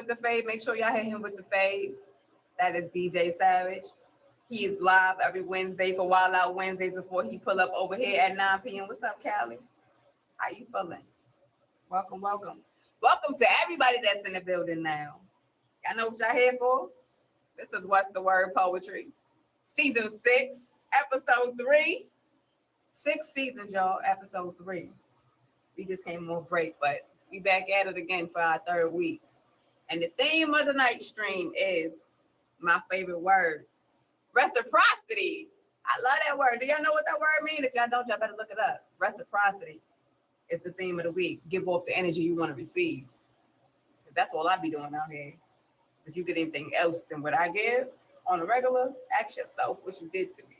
with the fade. Make sure y'all hit him with the fade. That is DJ Savage. He is live every Wednesday for Wild Out Wednesdays before he pull up over here at 9 p.m. What's up, Callie? How you feeling? Welcome, welcome. Welcome to everybody that's in the building now. Y'all know what y'all here for? This is What's the Word Poetry. Season 6, Episode 3. 6 seasons, y'all. Episode 3. We just came on break, but we back at it again for our third week. And the theme of the night stream is my favorite word, reciprocity. I love that word. Do y'all know what that word means? If y'all don't, y'all better look it up. Reciprocity is the theme of the week. Give off the energy you want to receive. That's all I be doing out here. If you get anything else than what I give on a regular, ask yourself what you did to me.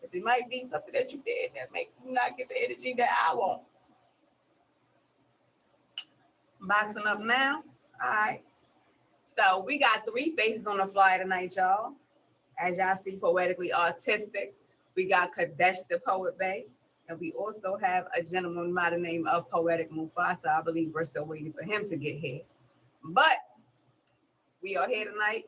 Because it might be something that you did that make you not get the energy that I want. Boxing up now. All right. So we got 3 faces on the fly tonight, y'all. As y'all see, poetically artistic. We got Kadesh the Poet Bay. And we also have a gentleman by the name of Poetic Mufasa. I believe we're still waiting for him to get here. But we are here tonight.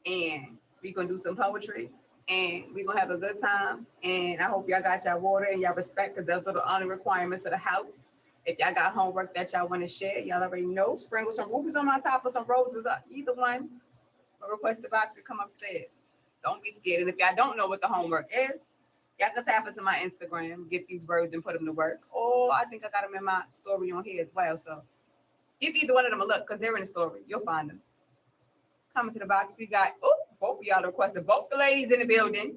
And we're going to do some poetry. And we're going to have a good time. And I hope y'all got y'all water and y'all respect, because those are the only requirements of the house. If y'all got homework that y'all want to share, y'all already know. Sprinkle some rubies on my top or some roses up. Either one. Or request the box to come upstairs. Don't be scared. And if y'all don't know what the homework is, y'all can tap into my Instagram, get these words and put them to work. Or I think I got them in my story on here as well. So give either one of them a look, because they're in the story. You'll find them. Coming to the box, we got, both of y'all requested. Both the ladies in the building.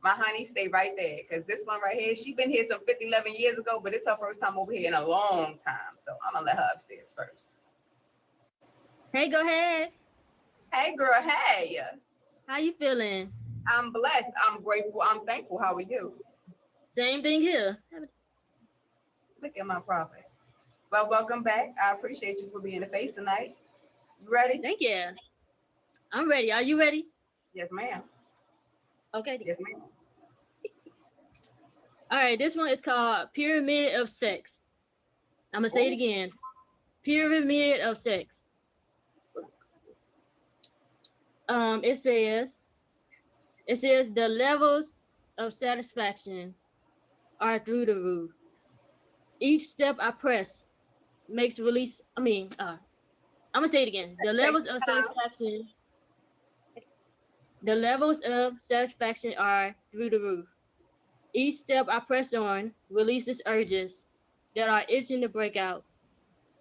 My honey, stay right there, because this one right here, she been here some 11 years ago, but it's her first time over here in a long time. So I'm going to let her upstairs first. Hey, go ahead. Hey, girl. Hey. How you feeling? I'm blessed. I'm grateful. I'm thankful. How are you? Same thing here. Look at my prophet. Well, welcome back. I appreciate you for being the face tonight. You ready? Thank you. I'm ready. Are you ready? Yes, ma'am. Okay. Yes, ma'am. All right. This one is called Pyramid of Sex. I'm going to say it again. Pyramid of Sex. It says the levels of satisfaction are through the roof. Each step I press makes release. I'm gonna say it again. The levels of satisfaction are through the roof. Each step I press on releases urges that are itching to break out,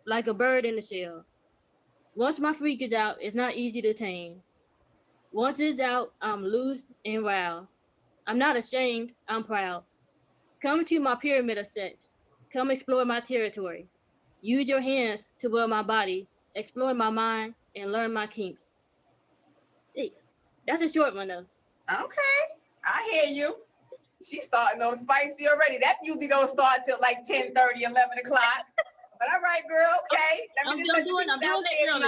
like a bird in the shell. Once my freak is out, it's not easy to tame. Once it's out, I'm loose and wild. I'm not ashamed, I'm proud. Come to my pyramid of sex. Come explore my territory. Use your hands to will my body, explore my mind, and learn my kinks. Hey, that's a short one though. Okay, I hear you. She's starting on spicy already. That usually don't start till like 10:30, 11 o'clock. But all right, girl, okay. I'm doing it early.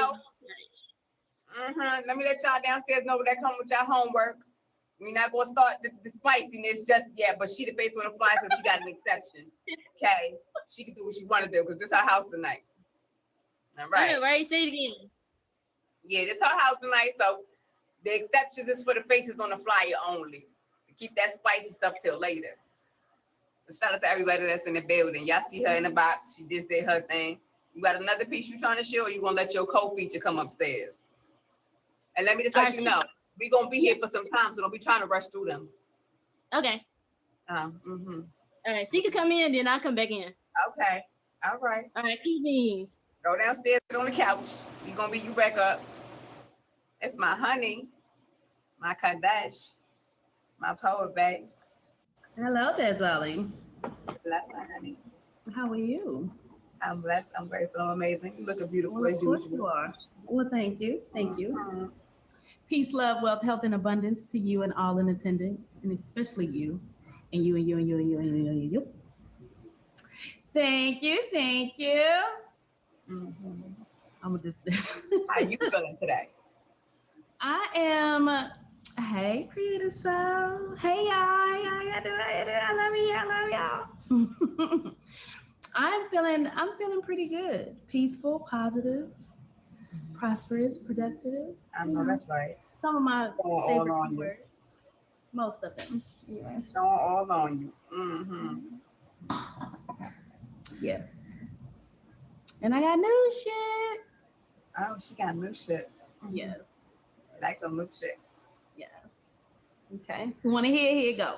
Let me let y'all downstairs know that come with y'all homework. We're not going to start the spiciness just yet, but she the face on the fly, so she got an exception. Okay? She can do what she want to do, because this is her house tonight. All right. Yeah, right? Say it again. Yeah, this is her house tonight, so the exceptions is for the faces on the flyer only. Keep that spicy stuff till later. But shout out to everybody that's in the building. Y'all see her in the box. She just did her thing. You got another piece you trying to share, or you going to let your co-feature come upstairs? And let me just let you know, we're going to be here for some time, so don't be trying to rush through them. Okay. All right, she can come in, then I'll come back in. Okay. All right. All right, keep these. Go downstairs on the couch. We're going to be you back up. It's my honey, my Kadesh, my poet babe. Hello there, darling. Bless my honey. How are you? I'm blessed. I'm grateful. I'm amazing. You looking beautiful as usual. Of course you are. Well, thank you. Thank you. Peace, love, wealth, health, and abundance to you and all in attendance, and especially you, and you, and you, and you, and you, and you, and you. Thank you. Thank you. I'm just. How you feeling today? I am. Hey, creative soul. Hey, y'all. How y'all doing? I love y'all. I'm feeling pretty good. Peaceful, positive. prosperous, productive. I know that's right. Some of my Going all favorite on you. words. Most of them. Yeah. Going all on you. Mm-hmm. Yes. And I got new shit. Oh, she got new shit. Yes. Like some new shit. Yes. Okay. You want to hear? Here you go.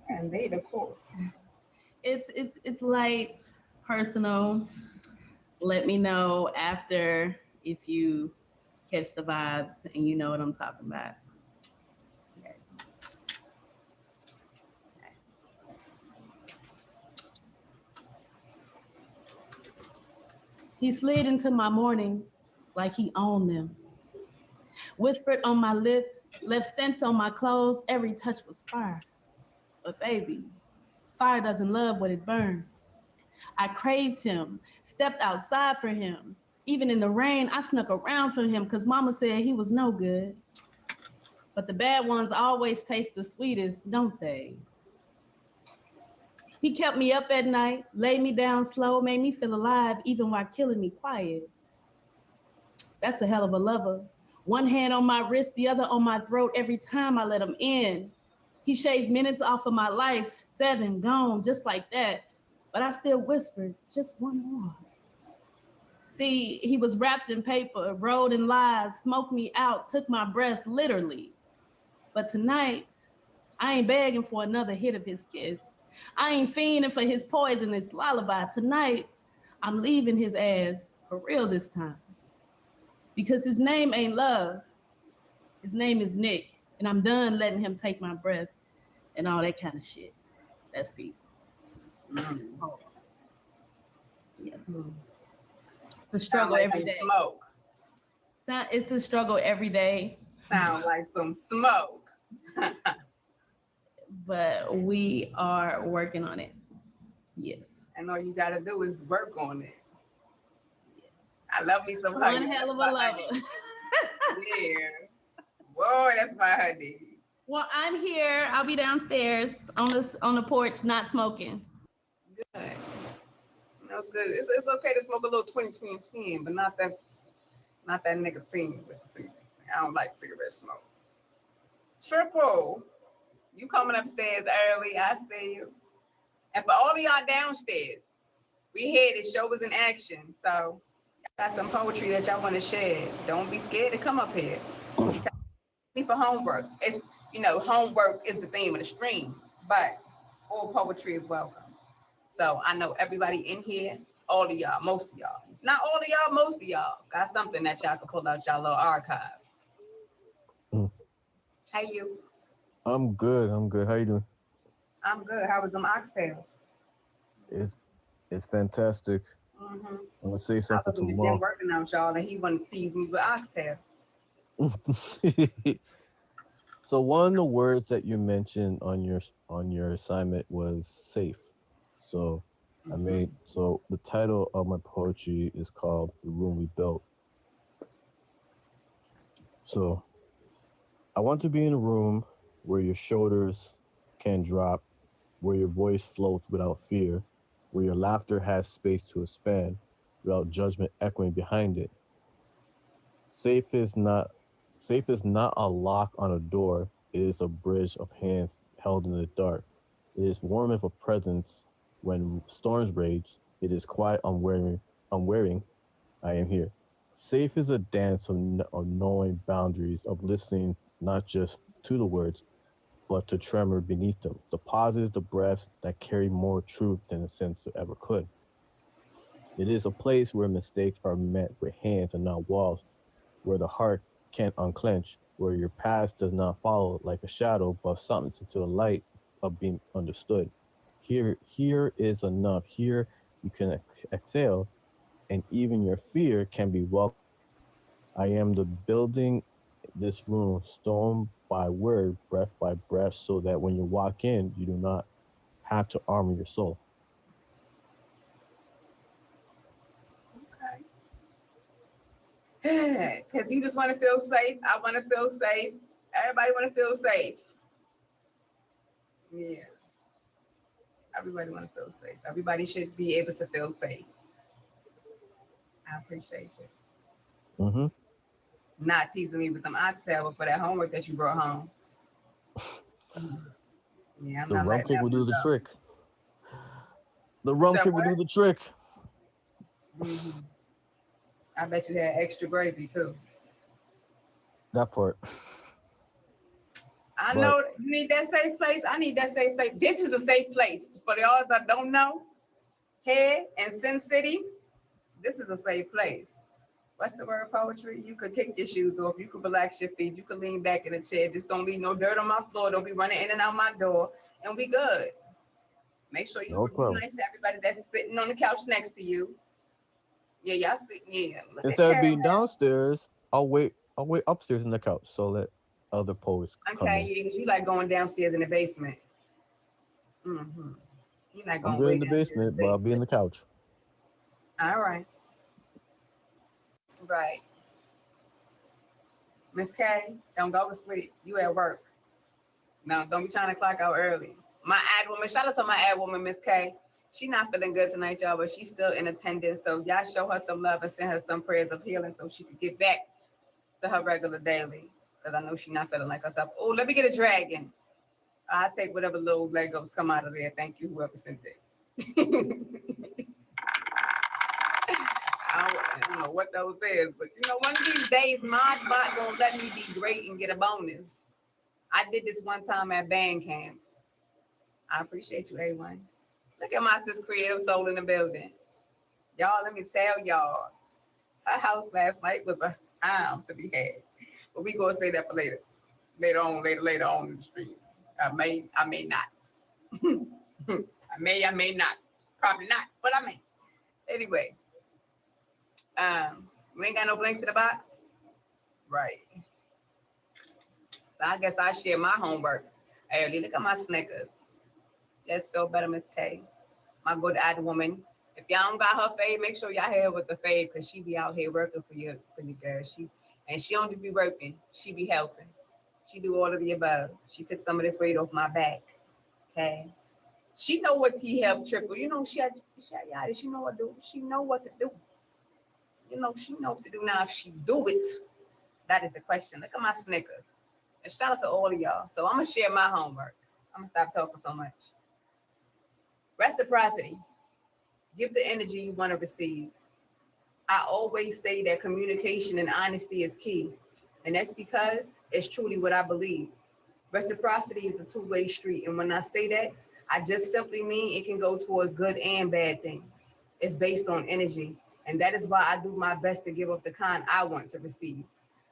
Indeed, of course. It's light, personal. Let me know after if you catch the vibes and you know what I'm talking about. Okay. He slid into my mornings like he owned them. Whispered on my lips, left scents on my clothes. Every touch was fire. But baby, fire doesn't love what it burns. I craved him, stepped outside for him. Even in the rain, I snuck around for him because mama said he was no good. But the bad ones always taste the sweetest, don't they? He kept me up at night, laid me down slow, made me feel alive, even while killing me quiet. That's a hell of a lover. One hand on my wrist, the other on my throat every time I let him in. He shaved minutes off of my life, 7 gone, just like that. But I still whispered, just one more. See, he was wrapped in paper, rolled in lies, smoked me out, took my breath, literally. But tonight, I ain't begging for another hit of his kiss. I ain't fiending for his poisonous lullaby. Tonight, I'm leaving his ass for real this time. Because his name ain't love. His name is Nick. And I'm done letting him take my breath and all that kind of shit. That's peace. Oh. Yes. It's a struggle like every day. Smoke. It's a struggle every day. Sound like some smoke. But we are working on it. Yes. And all you gotta do is work on it. I love me some One honey. hell of a That's my lover. honey. Yeah. Boy, that's my honey. Well, I'm here. I'll be downstairs on the porch, not smoking. Good. That's good. It's okay to smoke a little 20, but not that nicotine with the cigarettes. I don't like cigarette smoke. Triple, you coming upstairs early? I see you. And for all of y'all downstairs, we here. The show was in action, so got some poetry that y'all want to share. Don't be scared to come up here. For homework, it's homework is the theme of the stream, but all poetry is welcome. So I know everybody in here, all of y'all, most of y'all, not all of y'all, most of y'all got something that y'all can pull out y'all little archive. How you? I'm good. How you doing? I'm good. How was them oxtails? It's fantastic. Mm-hmm. I'm gonna say I something was in the gym tomorrow. working out, y'all, and he wanted to tease me with oxtail. So one of the words that you mentioned on your assignment was safe. So so the title of my poetry is called "The Room We Built." So I want to be in a room where your shoulders can drop, where your voice floats without fear, where your laughter has space to expand without judgment echoing behind it. Safe is not a lock on a door. It is a bridge of hands held in the dark. It is warm of a presence when storms rage. It is quiet, unwearing. I am here. Safe is a dance of knowing boundaries, of listening not just to the words, but to tremor beneath them. The pauses, the breaths that carry more truth than a sense ever could. It is a place where mistakes are met with hands and not walls, where the heart can't unclench, where your past does not follow like a shadow, but something into the light of being understood. Here is enough. Here you can exhale, and even your fear can be welcomed. I am the building this room, stone by word, breath by breath, so that when you walk in, you do not have to armor your soul. Okay. Because you just want to feel safe. I want to feel safe. Everybody want to feel safe. Yeah. Everybody want to feel safe. Everybody should be able to feel safe. I appreciate you. Mm-hmm. Not teasing me with some oxtail, but for that homework that you brought home. Yeah, I'm The not rum letting cake that will do one the go. trick. The rum said cake will what? do the trick. I bet you had extra gravy too. That part. I But- know you need that safe place. I need that safe place. This is a safe place. For the others that don't know, here in Sin City, this is a safe place. What's the word, poetry? You could kick your shoes off. You could relax your feet. You could lean back in the chair. Just don't leave no dirt on my floor. Don't be running in and out my door. And we good. Make sure you No be problem. nice to everybody that's sitting on the couch next to you. Yeah, y'all sit. Yeah. Look at Instead of being Caramel. downstairs, I'll wait upstairs in the couch. So let other poets come Okay, in. yeah, because you like going downstairs in the basement. You're not I'm going good way in the downstairs basement, but I'll be in the couch. All right. Right. Miss K, don't go to sleep. You at work. No, don't be trying to clock out early. My ad woman, shout out to my ad woman, Miss K. She not feeling good tonight, y'all, but she's still in attendance. So y'all show her some love and send her some prayers of healing so she could get back to her regular daily. Because I know she's not feeling like herself. Oh, let me get a dragon. I'll take whatever little Legos come out of there. Thank you, whoever sent it. I don't know what those is, but you know, one of these days, my bot gonna let me be great and get a bonus. I did this one time at band camp. I appreciate you, A1. Look at my sis creative soul in the building. Y'all, let me tell y'all, her house last night was a time to be had. But we gonna say that for later. Later on in the stream. I may not. I may not. Probably not, but I may. Anyway. We ain't got no blinks in the box. Right. So I guess I share my homework. Hey, look at my Snickers. Let's feel better, Miss K. My good ad woman. If y'all don't got her fave, make sure y'all have her with the fave, because she be out here working for you girl. She don't just be working, she be helping. She do all of the above. She took some of this weight off my back. Okay. She know what T help triple. You know, she know what to do. She know what to do. You know, she knows what to do now. If she do it, that is the question. Look at my Snickers. And shout out to all of y'all. So I'm going to share my homework. I'm going to stop talking so much. Reciprocity. Give the energy you want to receive. I always say that communication and honesty is key. And that's because it's truly what I believe. Reciprocity is a two-way street. And when I say that, I just simply mean it can go towards good and bad things. It's based on energy. And that is why I do my best to give off the kind I want to receive.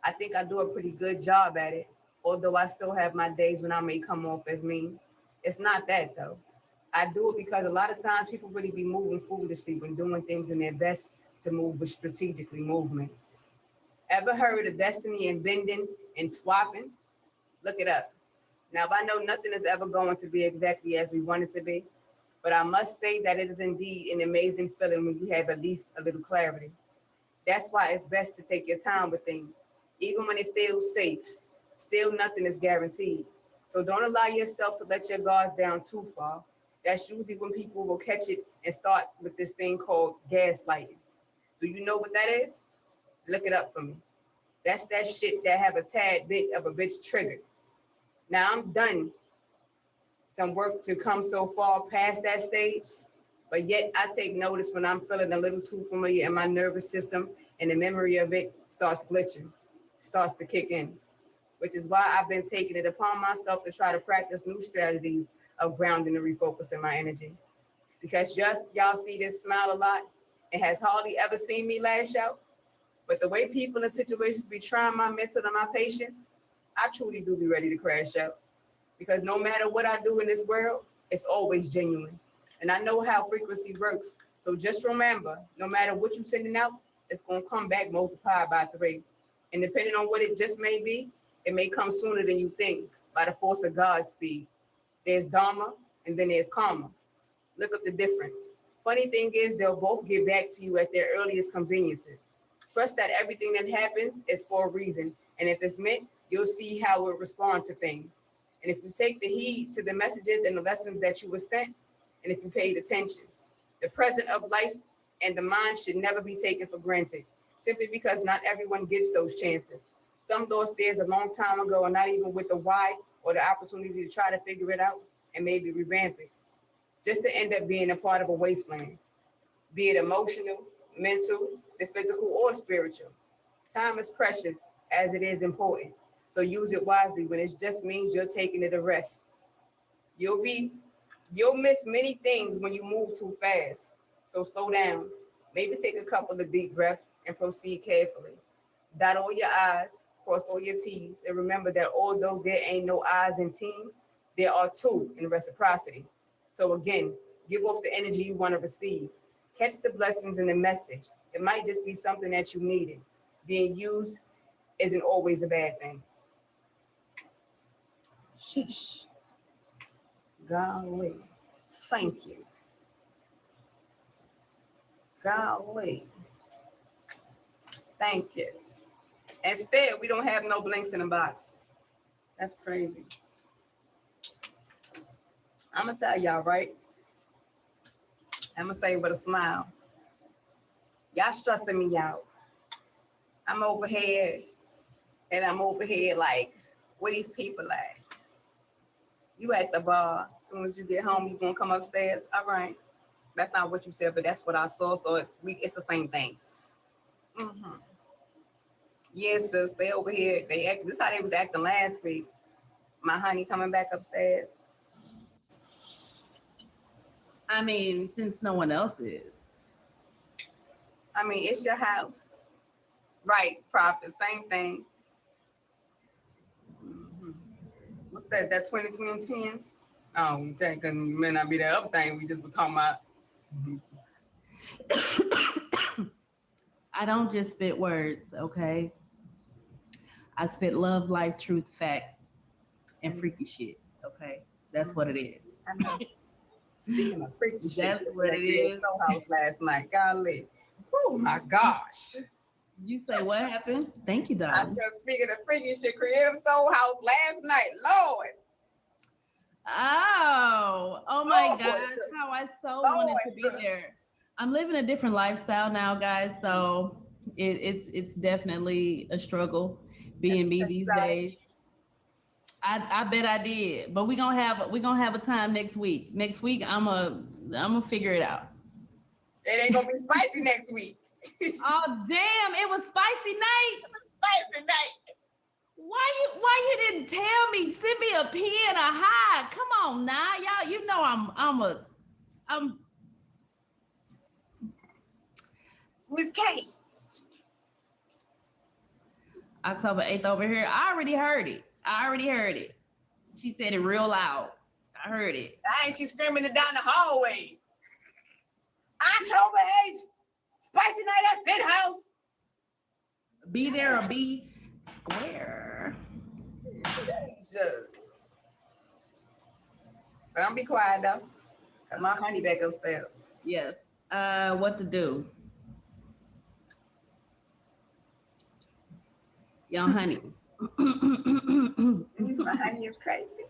I think I do a pretty good job at it, although I still have my days when I may come off as mean. It's not that though. I do it because a lot of times people really be moving foolishly when doing things in their best to move with strategically movements. Ever heard of destiny and bending and swapping? Look it up. Now, I know nothing is ever going to be exactly as we want it to be, but I must say that it is indeed an amazing feeling when you have at least a little clarity. That's why it's best to take your time with things. Even when it feels safe, still nothing is guaranteed. So don't allow yourself to let your guards down too far. That's usually when people will catch it and start with this thing called gaslighting. Do you know what that is? Look it up for me. That's that shit that have a tad bit of a bitch triggered. Now I'm done some work to come so far past that stage, but yet I take notice when I'm feeling a little too familiar in my nervous system and the memory of it starts glitching, starts to kick in, which is why I've been taking it upon myself to try to practice new strategies of grounding and refocusing my energy. Because just y'all see this smile a lot, it has hardly ever seen me lash out, but the way people in situations be trying my mental and my patience, I truly do be ready to crash out. Because no matter what I do in this world, it's always genuine. And I know how frequency works. So just remember, no matter what you're sending out, it's going to come back multiplied by 3. And depending on what it just may be, it may come sooner than you think by the force of God's speed. There's Dharma and then there's karma. Look up the difference. Funny thing is, they'll both get back to you at their earliest conveniences. Trust that everything that happens is for a reason. And if it's meant, you'll see how it responds to things. And if you take the heed to the messages and the lessons that you were sent, and if you paid attention, the present of life and the mind should never be taken for granted. simply because not everyone gets those chances. Some doors stairs a long time ago are not even with the why or the opportunity to try to figure it out and maybe revamp it, just to end up being a part of a wasteland, be it emotional, mental, the physical, or spiritual. Time is precious as it is important. So use it wisely when it just means you're taking it a rest. You'll miss many things when you move too fast. So slow down. Maybe take a couple of deep breaths and proceed carefully. Dot all your I's, cross all your T's, and remember that although there ain't no I's in team, there are two in reciprocity. So again, give off the energy you want to receive. Catch the blessings in the message. It might just be something that you needed. Being used isn't always a bad thing. Sheesh. Golly. Thank you. Golly. Thank you. Instead, we don't have no blinks in the box. That's crazy. I'm going to tell y'all, right? I'm going to say it with a smile. Y'all stressing me out. I'm over here like, where these people at? You at the bar. As soon as you get home, you gonna come upstairs. All right. That's not what you said, but that's what I saw. So it's the same thing. Mm-hmm. Yes, sis, they over here. This is how they was acting last week. My honey coming back upstairs. I mean, since no one else is. I mean, it's your house. Right, Prophet, same thing. Mm-hmm. What's that 23 and 10? Oh, okay, because it may not be that other thing we just were talking about. Mm-hmm. I don't just spit words, okay? I spit love, life, truth, facts, and freaky shit, okay? That's what it is. I know. Speaking of freaky shit, that's what it is. House last night, golly. Oh my gosh. You say what happened? Thank you, I'm darling. just speaking of freaky shit, Creative Soul House last night, Lord. Oh my Lord. gosh, how I so wanted to be there. I'm living a different lifestyle now, guys, so it's definitely a struggle being me these days. I bet I did, but we're gonna have a time next week. Next week, I'm gonna figure it out. It ain't gonna be spicy next week. Oh damn! It was spicy night. Spicy night. Why you didn't tell me? Send me a pen or hide. Come on now, y'all. You know I'm. Miss K. October 8th over here. I already heard it. She said it real loud. I heard it. She's screaming it down the hallway. October 8th. Spicy night at Fit House. Be there or be square. Sure. But I'm be quiet though. Cause my honey back upstairs. Yes. What to do? Young honey. My honey is crazy.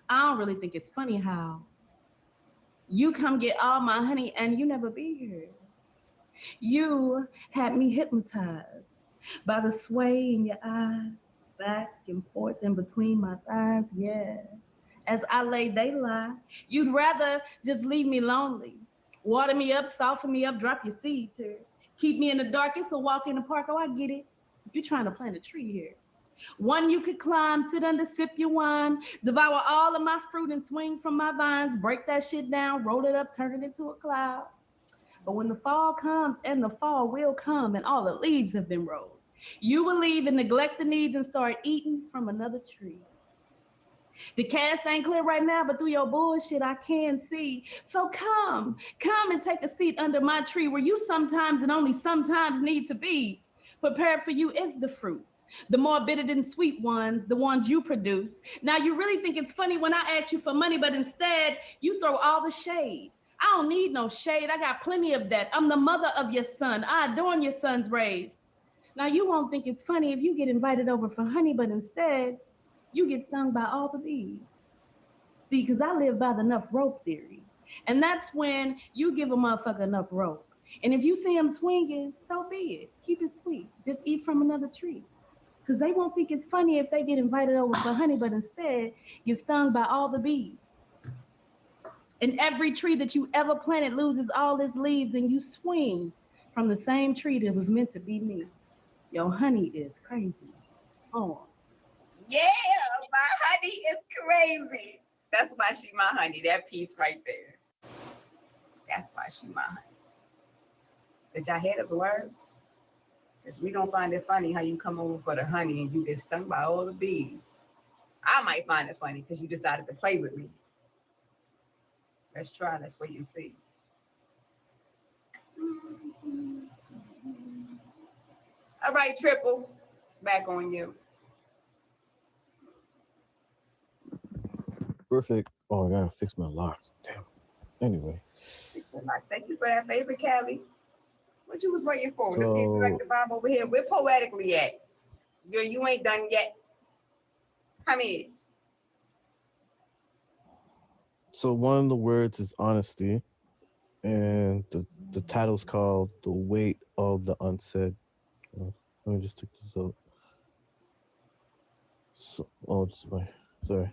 I don't really think it's funny how you come get all my honey and you never be here. You had me hypnotized by the sway in your eyes, back and forth in between my thighs, yeah. As I lay, they lie. You'd rather just leave me lonely. Water me up, soften me up, drop your seeds here. Keep me in the dark, it's a walk in the park, oh, I get it. You're trying to plant a tree here. One you could climb, sit under, sip your wine, devour all of my fruit and swing from my vines, break that shit down, roll it up, turn it into a cloud. But when the fall comes, and the fall will come, and all the leaves have been rolled, you will leave and neglect the needs and start eating from another tree. The cast ain't clear right now, but through your bullshit, I can see. So come and take a seat under my tree where you sometimes and only sometimes need to be. Prepared for you is the fruit. The more bitter than sweet ones, the ones you produce. Now you really think it's funny when I ask you for money, but instead you throw all the shade. I don't need no shade. I got plenty of that. I'm the mother of your son. I adorn your son's rays. Now you won't think it's funny if you get invited over for honey, but instead you get stung by all the bees. See, because I live by the enough rope theory. And that's when you give a motherfucker enough rope. And if you see him swinging, so be it. Keep it sweet. Just eat from another tree. Because they won't think it's funny if they get invited over for honey, but instead get stung by all the bees. And every tree that you ever planted loses all its leaves, and you swing from the same tree that was meant to be me. Your honey is crazy. Oh. Yeah, my honey is crazy. That's why she my honey. That piece right there. That's why she my honey. Did y'all hear those words? Because we don't find it funny how you come over for the honey and you get stung by all the bees. I might find it funny because you decided to play with me. Let's try. Let's wait and see. All right, Triple. It's back on you. Perfect. Oh, I gotta fix my locks. Damn. Anyway. Thank you for that favorite, Callie. What you was waiting for? To see if you So- like the vibe over here. We're poetically at. Girl, you ain't done yet. Come in. So one of the words is honesty, and the title's called "The Weight of the Unsaid." Let me just take this out. So, sorry.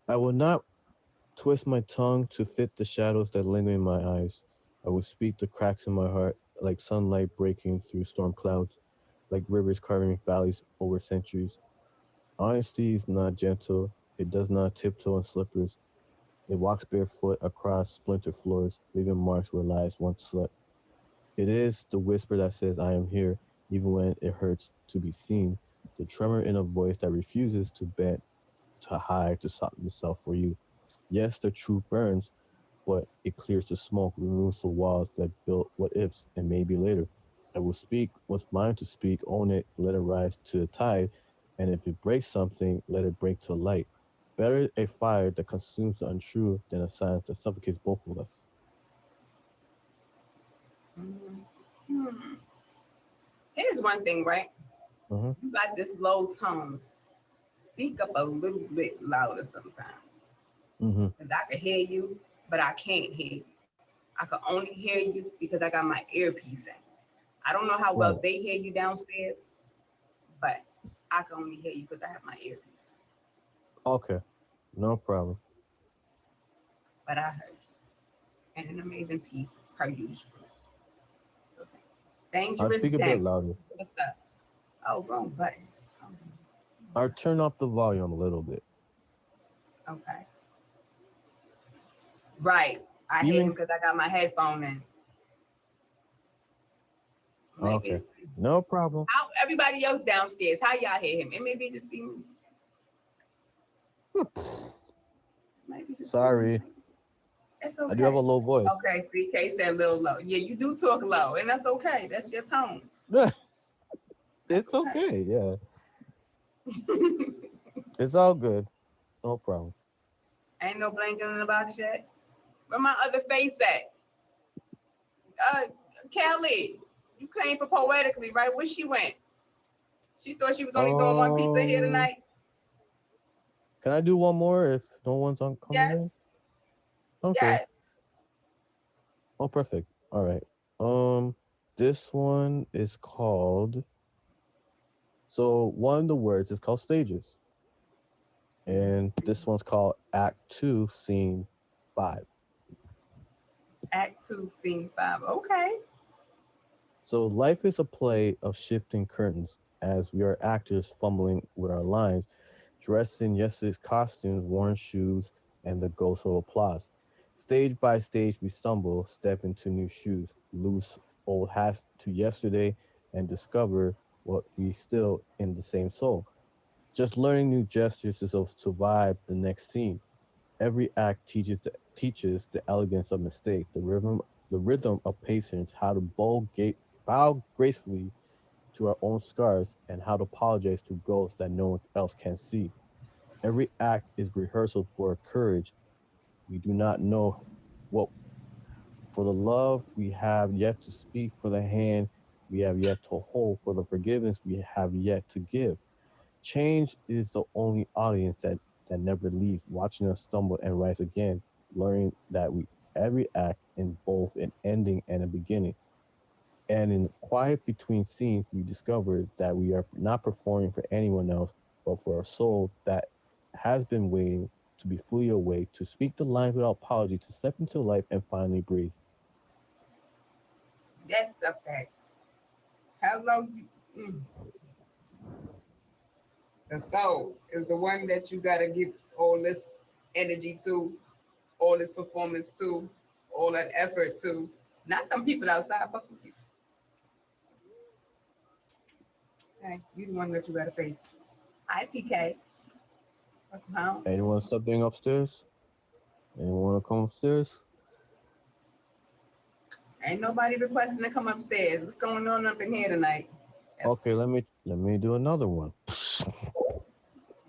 I will not twist my tongue to fit the shadows that linger in my eyes. I will speak the cracks in my heart, like sunlight breaking through storm clouds, like rivers carving valleys over centuries. Honesty is not gentle. It does not tiptoe on slippers. It walks barefoot across splintered floors, leaving marks where lives once slept. It is the whisper that says, I am here, even when it hurts to be seen. The tremor in a voice that refuses to bend, to hide, to soften itself for you. Yes, the truth burns, but it clears the smoke, removes the walls that built what ifs and maybe later. I will speak what's mine to speak, own it, let it rise to the tide, and if it breaks something, let it break to light. Better a fire that consumes the untrue than a silence that suffocates both of us. Here's one thing, right? Mhm. You got this low tone. Speak up a little bit louder sometimes. Because I can hear you, but I can't hear you. I can only hear you because I got my earpiece in. I don't know how well Right. they hear you downstairs, but I can only hear you because I have my earpiece in. Okay, no problem. But I heard you. And an amazing piece, per usual. So I'll dangerous speak a bit dance. louder. What's that? Oh, wrong button. I'll turn up the volume a little bit. Okay. Right. I hear Even- him because I got my headphone in. Maybe Okay. it's No problem. how everybody else downstairs. How y'all hear him? It may be just be me. Maybe just Sorry. be me. It's okay. I do have a low voice. Okay, see, Kay said a little low. Yeah, you do talk low, and that's okay. That's your tone. It's okay, yeah. It's all good. No problem. Ain't no blanket in the box yet. Where my other face at? Kelly, you came for poetically, right? Where she went? She thought she was only doing one pizza here tonight. Can I do one more if no one's on coming in? Yes. Okay. Yes. Oh, perfect. All right. This one is called. So one of the words is called stages, and this one's called Act 2, Scene 5. Act 2, Scene 5. Okay. So life is a play of shifting curtains as we are actors fumbling with our lines, dressed in yesterday's costumes, worn shoes, and the ghost of applause. Stage by stage, we stumble, step into new shoes, lose old hats to yesterday, and discover what we still in the same soul. Just learning new gestures to survive the next scene. Every act teaches the elegance of mistake, the rhythm of patience, how to bow gracefully to our own scars, and how to apologize to ghosts that no one else can see. Every act is rehearsal for courage. We do not know what for the love we have yet to speak, for the hand we have yet to hold, for the forgiveness we have yet to give. Change is the only audience that never leaves, watching us stumble and rise again, learning that every act in both an ending and a beginning. And in quiet between scenes, we discover that we are not performing for anyone else, but for a soul that has been waiting to be fully awake, to speak the lines without apology, to step into life and finally breathe. That's a fact. Hello, you. The soul is the one that you gotta give all this energy to, all this performance to, all that effort to. Not them people outside, but the people. Hey, you the one that you gotta face. Hi, TK. Welcome home. Anyone stepping upstairs? Anyone want to come upstairs? Ain't nobody requesting to come upstairs. What's going on up in here tonight? That's- Okay, let me do another one.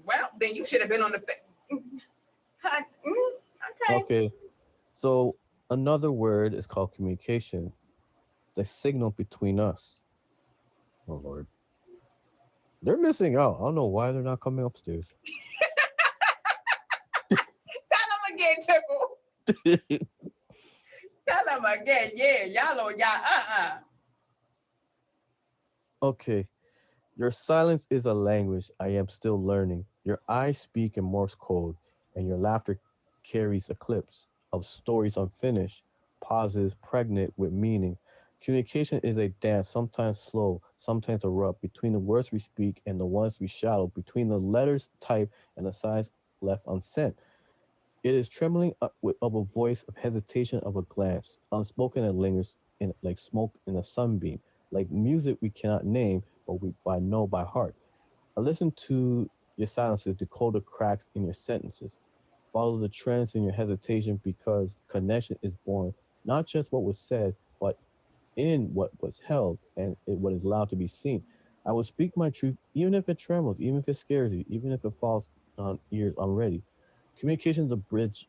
Well, then you should have been on the. Okay. Okay, so another word is called communication. The signal between us. Oh Lord, they're missing out. I don't know why they're not coming upstairs. Tell them again, Triple. Tell them again. Yeah, y'all on y'all. Okay, your silence is a language I am still learning. Your eyes speak in Morse code, and your laughter carries a clips of stories unfinished, pauses pregnant with meaning. Communication is a dance, sometimes slow, sometimes abrupt, between the words we speak and the ones we shout, between the letters typed and the signs left unsent. It is trembling of a voice, of hesitation, of a glance, unspoken and lingers in like smoke in a sunbeam, like music we cannot name, but I know by heart. I listen to your silences, decode the cracks in your sentences, follow the trends in your hesitation, because connection is born not just what was said, but in what was held and what is allowed to be seen. I will speak my truth, even if it trembles, even if it scares you, even if it falls on ears unready. Communication is a bridge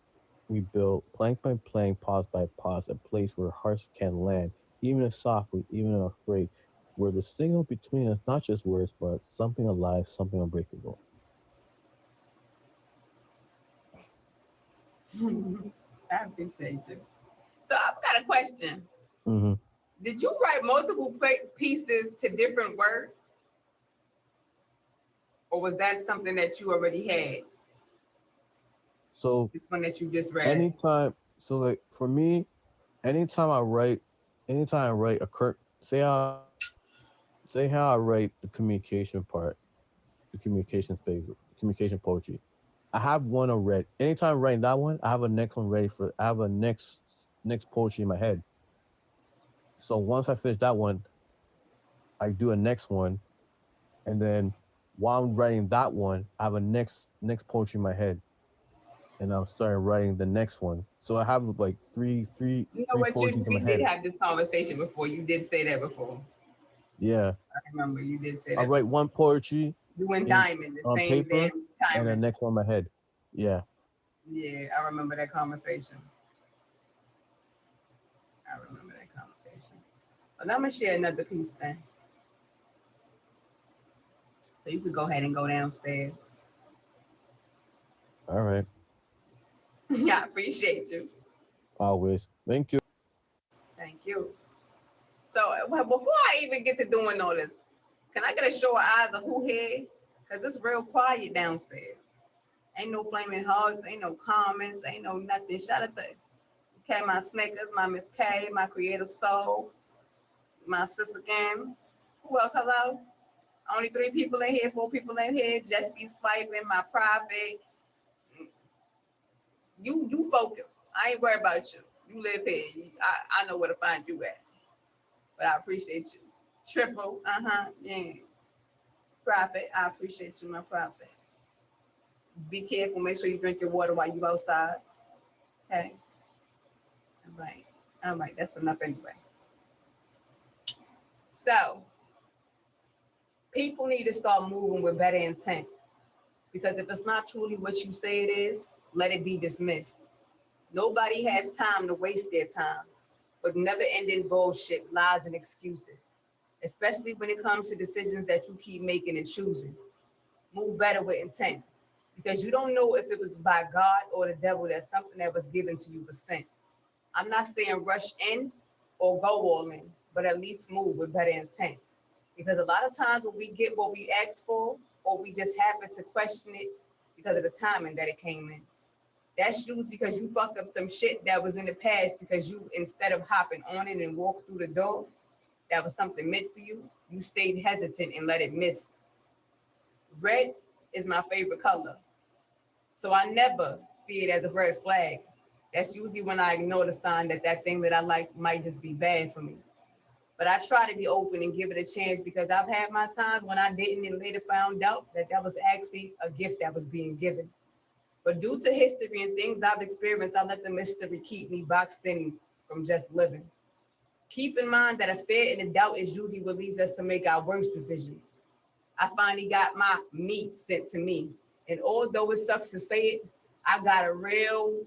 we build, plank by plank, pause by pause, a place where hearts can land, even if softly, even if afraid, where the signal between us, not just words, but something alive, something unbreakable. I appreciate you. So I've got a question. Hmm. Did you write multiple pieces to different words? Or was that something that you already had? So This one that you just read. anytime, so like for me, anytime I write a say how I write the communication part, the communication phase, communication poetry. I have one already. Anytime I'm writing that one, I have a next one ready for. I have a next poetry in my head. So once I finish that one, I do a next one, and then while I'm writing that one, I have a next poetry in my head, and I'm starting writing the next one. So I have like three You know what? poetries in We my did head. have this conversation before. You did say that before. Yeah, I remember you did say I that. write one poetry You and in- Diamond, the on same paper, damn and the Diamond. next one in my head. Yeah. Yeah, I remember that conversation. But I'm gonna share another piece then. So you could go ahead and go downstairs. All right. Yeah, I appreciate you. Always. Thank you. Thank you. So well, before I even get to doing all this, can I get a show of eyes of who here? Because it's real quiet downstairs. Ain't no flaming hearts, ain't no comments, ain't no nothing. Shout out to okay, my Snickers, my Miss K, my Creative Soul, my sister Kim. Who else? Hello? Only 3 people in here, 4 people in here. Just be swiping, my private. You focus. I ain't worried about you. You live here. I know where to find you at. But I appreciate you. Triple, yeah. Prophet, I appreciate you, my prophet. Be careful. Make sure you drink your water while you outside. Okay. All right. That's enough anyway. So, people need to start moving with better intent. Because if it's not truly what you say it is, let it be dismissed. Nobody has time to waste their time with never-ending bullshit, lies, and excuses, especially when it comes to decisions that you keep making and choosing. Move better with intent, because you don't know if it was by God or the devil that something that was given to you was sent. I'm not saying rush in or go all in, but at least move with better intent. Because a lot of times when we get what we ask for, or we just happen to question it because of the timing that it came in, that's usually because you fucked up some shit that was in the past because you, instead of hopping on it and walk through the door, that was something meant for you, you stayed hesitant and let it miss. Red is my favorite color. So I never see it as a red flag. That's usually when I ignore the sign that that thing that I like might just be bad for me. But I try to be open and give it a chance because I've had my times when I didn't and later found out that that was actually a gift that was being given. But due to history and things I've experienced, I let the mystery keep me boxed in from just living. Keep in mind that a fear and a doubt is usually what leads us to make our worst decisions. I finally got my meat sent to me. And although it sucks to say it, I got a real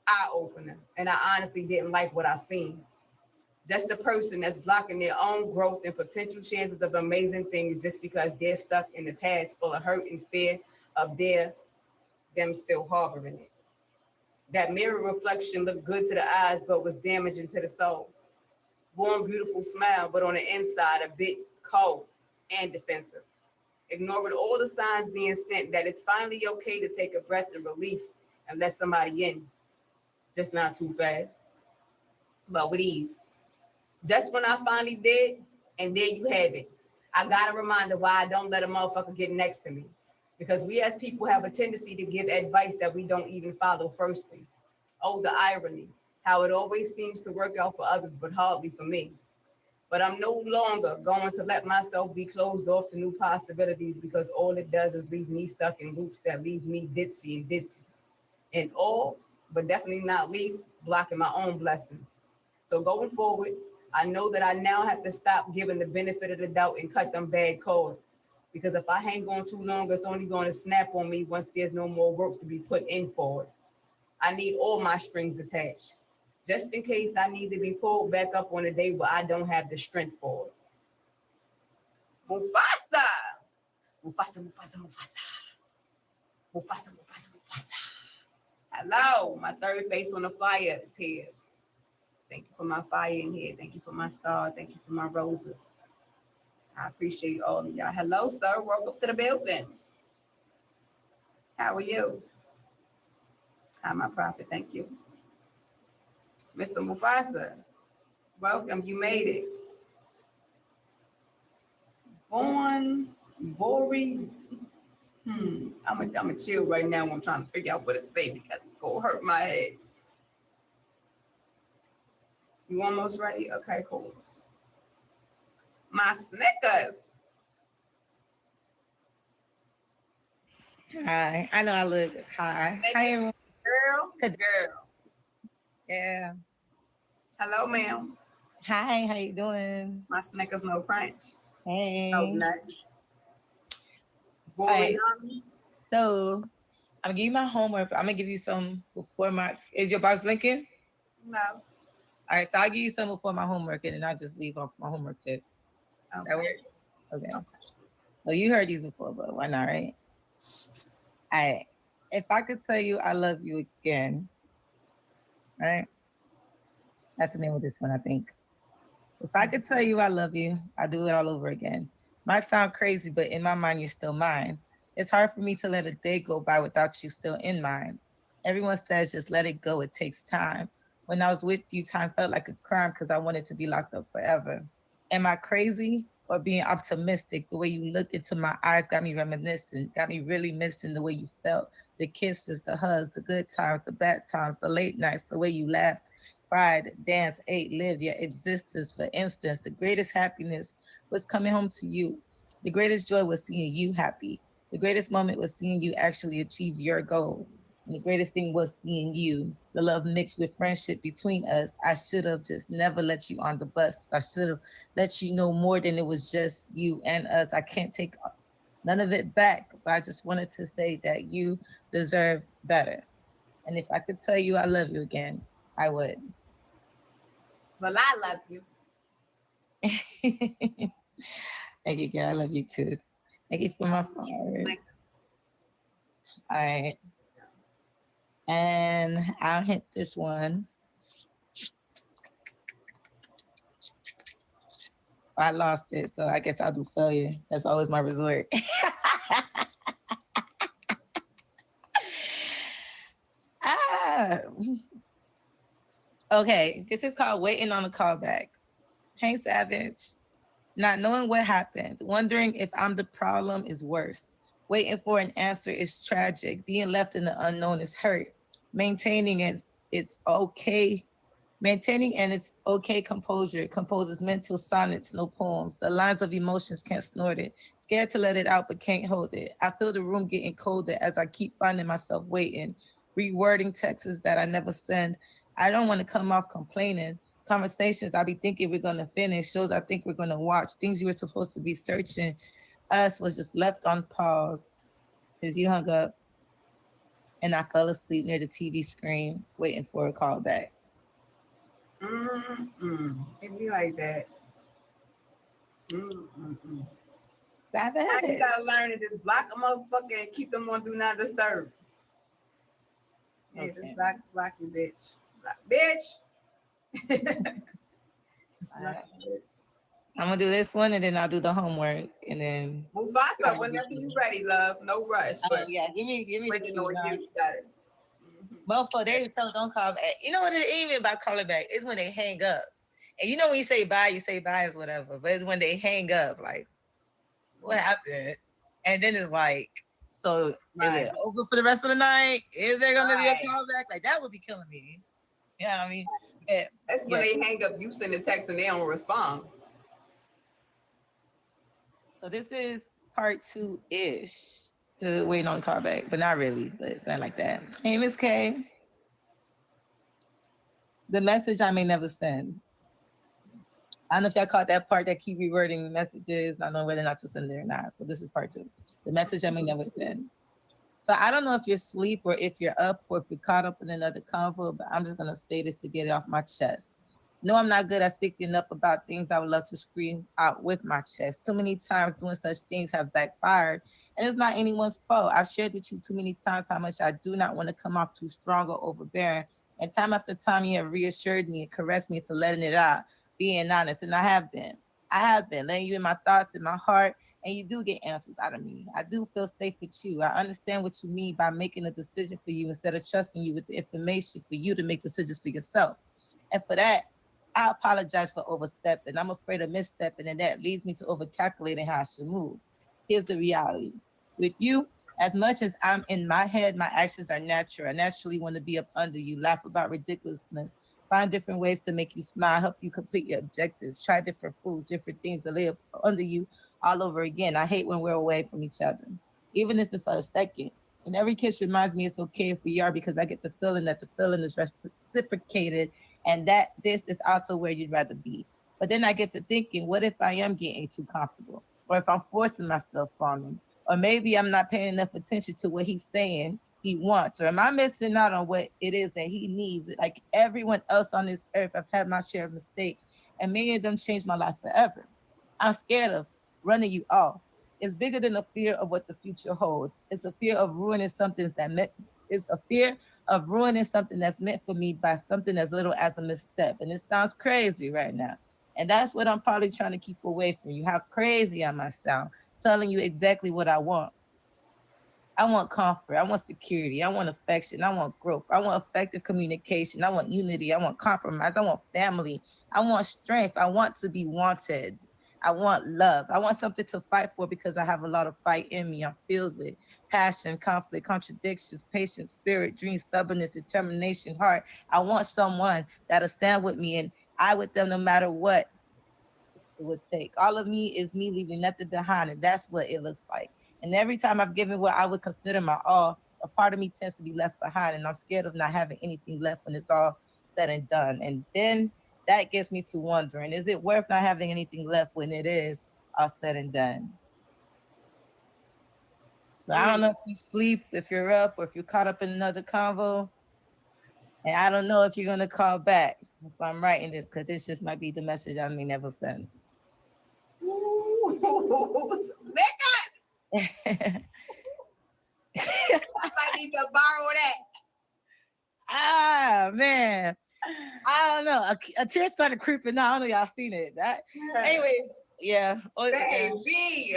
eye opener. And I honestly didn't like what I seen. Just a person that's blocking their own growth and potential chances of amazing things just because they're stuck in the past full of hurt and fear of them still harboring it. That mirror reflection looked good to the eyes, but was damaging to the soul. Warm, beautiful smile, but on the inside, a bit cold and defensive. Ignoring all the signs being sent that it's finally okay to take a breath of relief and let somebody in. Just not too fast, but with ease. Just when I finally did, and there you have it. I got a reminder why I don't let a motherfucker get next to me. Because we as people have a tendency to give advice that we don't even follow firstly. Oh, the irony, how it always seems to work out for others, but hardly for me. But I'm no longer going to let myself be closed off to new possibilities because all it does is leave me stuck in loops that leave me ditzy and ditzy. And all, but definitely not least, blocking my own blessings. So going forward, I know that I now have to stop giving the benefit of the doubt and cut them bad cords. Because if I hang on too long, it's only going to snap on me once there's no more work to be put in for it. I need all my strings attached, just in case I need to be pulled back up on a day where I don't have the strength for it. Mufasa! Mufasa, Mufasa, Mufasa. Mufasa, Mufasa, Mufasa. Hello, my third face on the fire is here. Thank you for my fire in here. Thank you for my star. Thank you for my roses. I appreciate all of y'all. Hello, sir. Welcome to the building. How are you? Hi, my prophet. Thank you. Mr. Mufasa, welcome. You made it. Born, Bori. I'm a chill right now. I'm trying to figure out what to say because it's going to hurt my head. You almost ready? Okay, cool. My Snickers. Hi, I know I look hi. Hi, everyone. Girl. Yeah. Hello, ma'am. Hi, how you doing? My Snickers, no crunch. Hey. No nuts. Boy, Hi. So I'm gonna give you my homework. I'm gonna give you some before is your box blinking? No. All right, so I'll give you some before my homework and then I'll just leave off my homework tip. Okay. That work? Okay. Well, you heard these before, but why not, right? All right. If I could tell you I love you again, right? That's the name of this one, I think. If I could tell you I love you, I'd do it all over again. Might sound crazy, but in my mind, you're still mine. It's hard for me to let a day go by without you still in mind. Everyone says just let it go, it takes time. When I was with you, time felt like a crime because I wanted to be locked up forever. Am I crazy or being optimistic? The way you looked into my eyes got me reminiscing, got me really missing the way you felt. The kisses, the hugs, the good times, the bad times, the late nights, the way you laughed, cried, danced, ate, lived your existence. For instance, the greatest happiness was coming home to you. The greatest joy was seeing you happy. The greatest moment was seeing you actually achieve your goal. And the greatest thing was seeing you, the love mixed with friendship between us. I should have just never let you on the bus. I should have let you know more than it was just you and us. I can't take none of it back, but I just wanted to say that you deserve better. And if I could tell you I love you again, I would. Well, I love you. Thank you, girl. I love you too. Thank you for my flowers. All right. And I'll hit this one. I lost it, so I guess I'll do failure. That's always my resort. Okay, this is called waiting on a callback. Hey, Savage. Not knowing what happened, wondering if I'm the problem is worse. Waiting for an answer is tragic. Being left in the unknown is hurt. Maintaining it's okay. Maintaining and it's okay composure composes mental sonnets, no poems. The lines of emotions can't snort it. Scared to let it out, but can't hold it. I feel the room getting colder as I keep finding myself waiting, rewording texts that I never send. I don't want to come off complaining. Conversations I be thinking we're gonna finish, shows I think we're gonna watch, things you were supposed to be searching. Us was just left on pause because you hung up and I fell asleep near the TV screen waiting for a call back. It be like that. That Now you gotta is. learn to just block a motherfucker and keep them on do not disturb. Yeah, Okay. just block you, bitch. Bitch. Just All block right. you, bitch. I'm gonna do this one and then I'll do the homework and then. Mufasa, whenever you ready, love. No rush. But Yeah, give me when the you know cue what now. you got it. Motherfucker, they tell don't call back. You know what it ain't even about calling back. It's when they hang up. And you know when you say bye is whatever. But it's when they hang up, like, what happened? And then it's like, so Right. is it over for the rest of the night? Is there gonna be a Right. callback? Like that would be killing me. You know what I mean? Yeah. That's when they hang up, you send a text and they don't respond. So this is part 2-ish to waiting on the callback, but not really, but it's not like that. Hey, Miss K. The message I may never send. I don't know if y'all caught that part that keep rewording messages. I don't know whether or not to send it or not. So this is part 2. The message I may never send. So I don't know if you're asleep or if you're up or if you're caught up in another convo, but I'm just going to say this to get it off my chest. No, I'm not good at speaking up about things I would love to scream out with my chest. Too many times doing such things have backfired, and it's not anyone's fault. I've shared with you too many times how much I do not want to come off too strong or overbearing, and time after time you have reassured me and caressed me into letting it out, being honest, and I have been letting you in my thoughts, in my heart, and you do get answers out of me. I do feel safe with you. I understand what you mean by making a decision for you instead of trusting you with the information for you to make decisions for yourself. And for that, I apologize for overstepping. I'm afraid of misstepping, and that leads me to overcalculating how I should move. Here's the reality. With you, as much as I'm in my head, my actions are natural. I naturally want to be up under you, laugh about ridiculousness, find different ways to make you smile, help you complete your objectives, try different foods, different things to live under you all over again. I hate when we're away from each other, even if it's for a second. And every kiss reminds me it's okay if we are, because I get the feeling that the feeling is reciprocated and that this is also where you'd rather be. But then I get to thinking, what if I am getting too comfortable? Or if I'm forcing myself on him? Or maybe I'm not paying enough attention to what he's saying he wants? Or am I missing out on what it is that he needs? Like everyone else on this earth, I've had my share of mistakes, and many of them changed my life forever. I'm scared of running you off. It's bigger than the fear of what the future holds. It's a fear of ruining something it's a fear of ruining something that's meant for me by something as little as a misstep. And it sounds crazy right now. And that's what I'm probably trying to keep away from you. How crazy I must sound, telling you exactly what I want. I want comfort. I want security. I want affection. I want growth. I want effective communication. I want unity. I want compromise. I want family. I want strength. I want to be wanted. I want love. I want something to fight for because I have a lot of fight in me. I'm filled with passion, conflict, contradictions, patience, spirit, dreams, stubbornness, determination, heart. I want someone that'll stand with me and I with them no matter what it would take. All of me is me leaving nothing behind, and that's what it looks like. And every time I've given what I would consider my all, a part of me tends to be left behind, and I'm scared of not having anything left when it's all said and done. And then that gets me to wondering, is it worth not having anything left when it is all said and done? So I don't know if you sleep, if you're up, or if you're caught up in another convo. And I don't know if you're going to call back if I'm writing this, because this just might be the message I may never send. I need to borrow that. Ah, man. I don't know. A tear started creeping out. I don't know if y'all seen it. Anyways, yeah. Oh, yeah. Baby.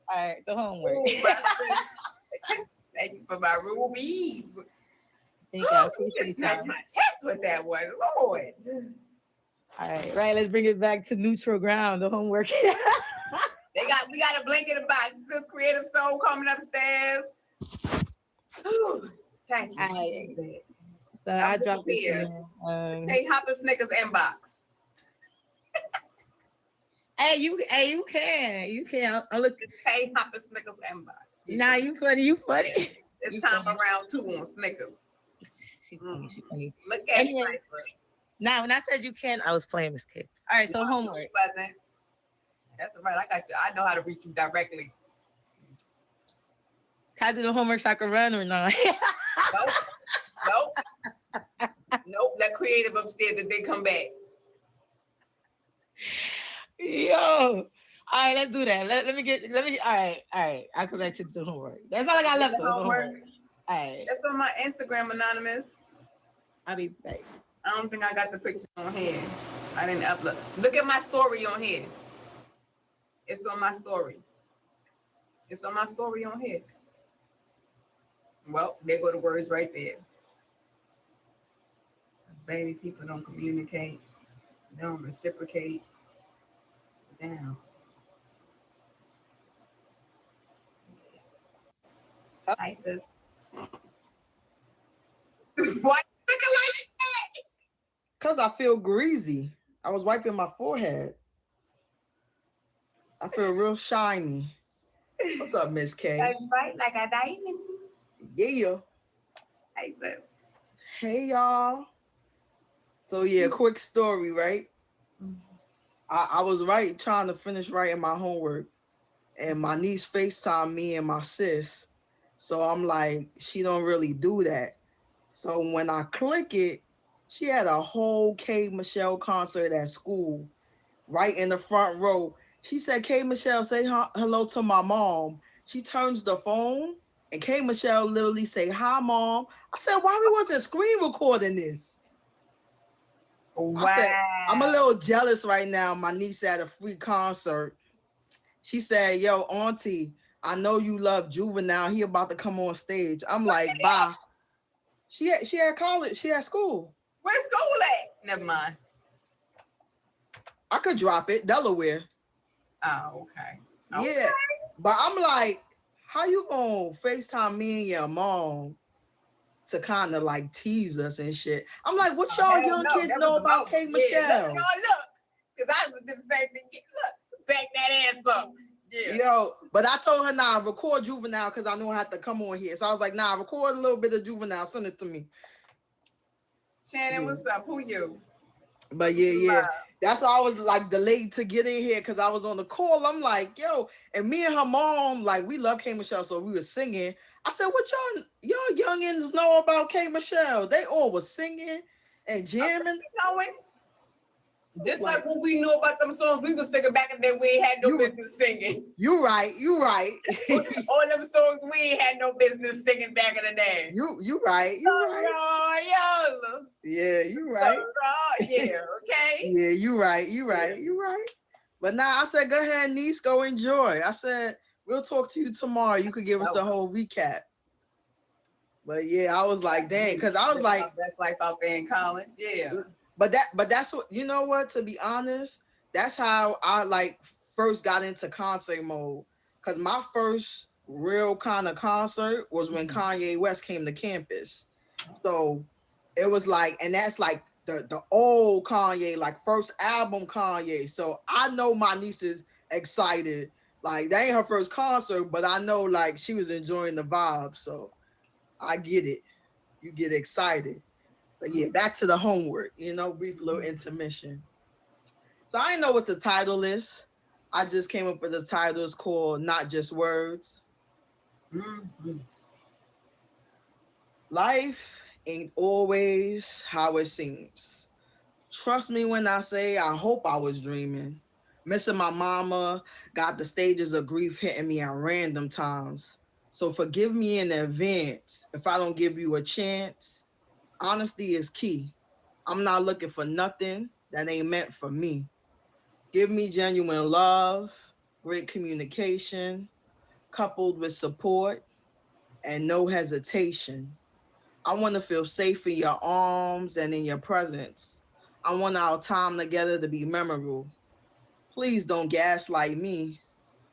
All right, the homework. Ooh, my goodness. Thank you for my rubies. Thank you. I You appreciate just snatched that. my chest with that one, Lord. All right, let's bring it back to neutral ground, the homework. We got a blink in the box. This creative soul coming upstairs. Whew. Thank you. All right. So I'm I dropped it here. in. Hey, Hopper Snickers inbox. Hey, you can. I'm looking. It's Hey, Hopper Snickers inbox. Nah, you funny. It's You time funny. around 2 on Snickers. She funny. Look at Anyway. Sniper. Now, when I said you can, I was playing this kid. All right, so No, homework. it wasn't. That's all right. I got you. I know how to reach you directly. Can I do the homework so I can run or not? Nope. That creative upstairs that they come back. Yo. All right, let's do that. Let me. All right. I'll come back to the homework. That's all I got left. The homework. All right. That's on my Instagram, Anonymous. I'll be back. I don't think I got the picture on here. I didn't upload. Look at my story on here. It's on my story. It's on my story on here. Well, there go the words right there. Baby, people don't communicate. They don't reciprocate. Damn. Hi, sis. Why you looking like that? Because I feel greasy. I was wiping my forehead. I feel real shiny. What's up, Miss K? Like bright like a diamond. Yeah. Hi, sis. Hey, y'all. So, yeah, quick story, right? I was trying to finish writing my homework. And my niece FaceTimed me and my sis. So I'm like, she don't really do that. So when I click it, she had a whole K. Michelle concert at school, right in the front row. She said, K. Michelle, say hello to my mom. She turns the phone and K. Michelle literally say, hi, mom. I said, why we wasn't screen recording this? Wow. I said, I'm a little jealous right now. My niece at a free concert. She said, yo, auntie, I know you love Juvenile. He about to come on stage. I'm like, bye. She had college. She had school. Where's school at? Never mind. I could drop it. Delaware. Oh, okay. Yeah. But I'm like, how you gonna FaceTime me and your mom to kind of like tease us and shit? I'm like, what y'all young kids know about K. Michelle? Look, because I was the fact that look, back that ass up. Yeah. Yo, but I told her, nah, record Juvenile because I knew I had to come on here. So I was like, nah, record a little bit of Juvenile, send it to me. Shannon, what's up? Who you? But yeah. That's why I was like delayed to get in here because I was on the call. I'm like, yo, and me and her mom, like, we love K. Michelle, so we were singing. I said, what y'all youngins know about K. Michelle? They all was singing and jamming. Just like when we knew about them songs, we was singing back in the day. We ain't had no business singing. You right. All them songs we ain't had no business singing back in the day. You right. Yeah, you right. Yeah, okay. Yeah, you right. But now I said, go ahead, niece, go enjoy. I said, we'll talk to you tomorrow. You could give us a whole recap. But yeah, I was like, dang, because I was like, that's life out there in college. Yeah. But that's what, you know what, to be honest, that's how I like first got into concert mode. Because my first real kind of concert was when Kanye West came to campus. So it was like, and that's like the old Kanye, like first album Kanye. So I know my niece is excited. Like that ain't her first concert, but I know like she was enjoying the vibe. So I get it. You get excited. But yeah, back to the homework, brief little intermission. So I didn't know what the title is. I just came up with the title. It's called Not Just Words. Mm-hmm. Life ain't always how it seems. Trust me when I say I hope I was dreaming. Missing my mama, got the stages of grief hitting me at random times. So forgive me in advance if I don't give you a chance. Honesty is key. I'm not looking for nothing that ain't meant for me. Give me genuine love, great communication, coupled with support and no hesitation. I want to feel safe in your arms and in your presence. I want our time together to be memorable. Please don't gaslight me.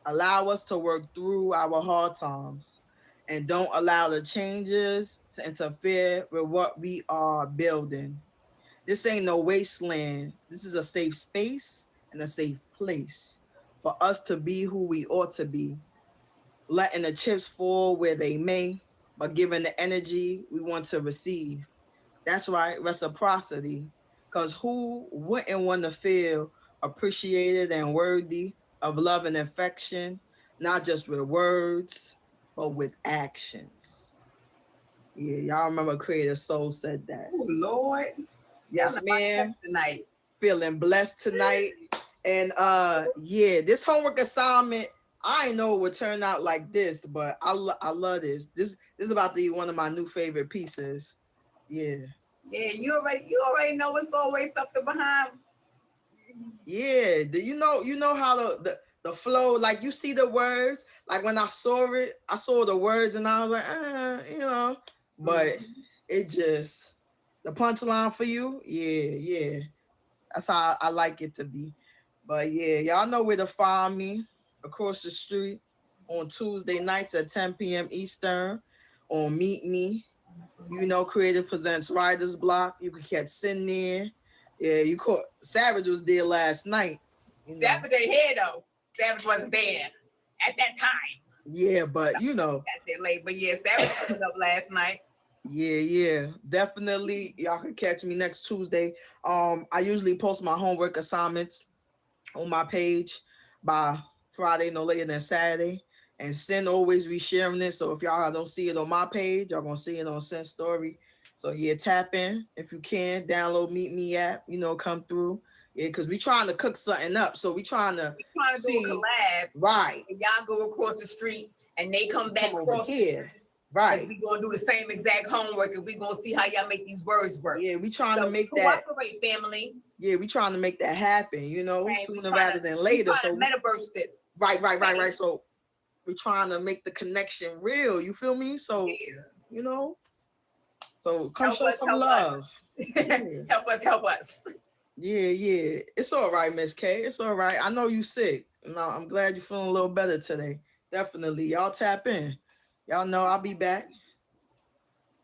Allow us to work through our hard times and don't allow the changes to interfere with what we are building. This ain't no wasteland. This is a safe space and a safe place for us to be who we ought to be, letting the chips fall where they may, but giving the energy we want to receive. That's right, reciprocity. Because who wouldn't want to feel appreciated and worthy of love and affection, not just with words, but with actions? Yeah, y'all remember Creative Soul said that. Oh, Lord. Yes, ma'am. Tonight. Feeling blessed tonight. And yeah, this homework assignment, I ain't know it would turn out like this, but I love this. This is about to be one of my new favorite pieces. Yeah. Yeah, you already know it's always something behind. Yeah, you know how the flow, like you see the words, like when I saw it, I saw the words and I was like, but it just, the punchline for you, yeah. That's how I like it to be. But yeah, y'all know where to find me, across the street on Tuesday nights at 10 p.m. Eastern on Meet Me. Creative Presents Writer's Block. You can catch Sin there. Yeah, you caught Savage was there last night. Savage ain't here though. Savage wasn't there at that time. Yeah, but That's it late. But yeah, Savage was up last night. Yeah, definitely. Y'all can catch me next Tuesday. I usually post my homework assignments on my page by Friday, no later than Saturday. And Sin always resharing it. So if y'all don't see it on my page, y'all gonna see it on Sin's story. So yeah, tap in if you can. Download Meet Me app. Come through. Yeah, because we trying to cook something up. So we trying to do a collab. Right. And y'all go across the street and they come back across here. Right. We gonna do the same exact homework and we gonna see how y'all make these words work. Yeah, we trying to make that. Cooperate, family. Yeah, we trying to make that happen. Sooner rather than later. So metaverse this. Right. So we're trying to make the connection real. You feel me? So so come show some love. Help us. Yeah. It's all right, Miss K. It's all right. I know you sick. I'm glad you're feeling a little better today. Definitely. Y'all tap in. Y'all know I'll be back.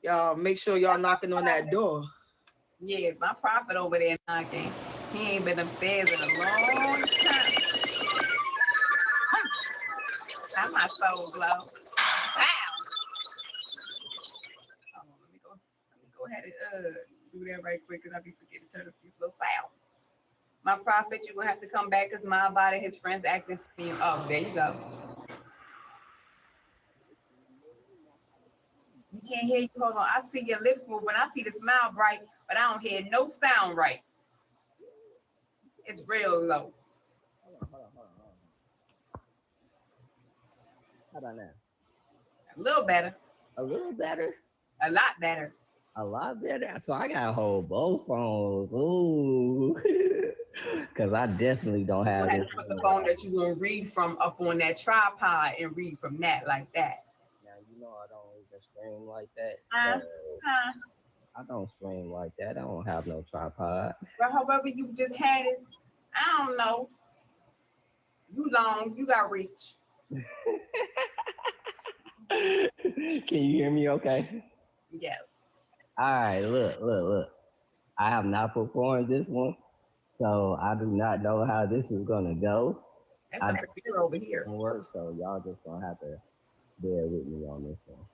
Y'all make sure y'all knocking on that door. Yeah, my prophet over there knocking. He ain't been upstairs in a long time. How my soul glow. Wow. Let me go ahead and do that right quick because I'll be forgetting to turn a few little sounds. My prophet, you're gonna have to come back because my body, his friends acting for you. Oh, there you go. You can't hear you. Hold on. I see your lips moving. I see the smile bright, but I don't hear no sound right. It's real low. Hold on. How about now? A little better. A little better? A lot better. A lot better? So I gotta hold both phones. Ooh. Because I definitely don't have it. Put the phone that you're going to read from up on that tripod and read from that like that. Now, I don't even stream like that. I don't stream like that. I don't have no tripod. But however you just had it, I don't know. You got reach. Can you hear me okay? Yes. All right, look. I have not performed this one, so I do not know how this is gonna go. That's a computer over here. Work, so y'all just gonna have to bear with me on this one.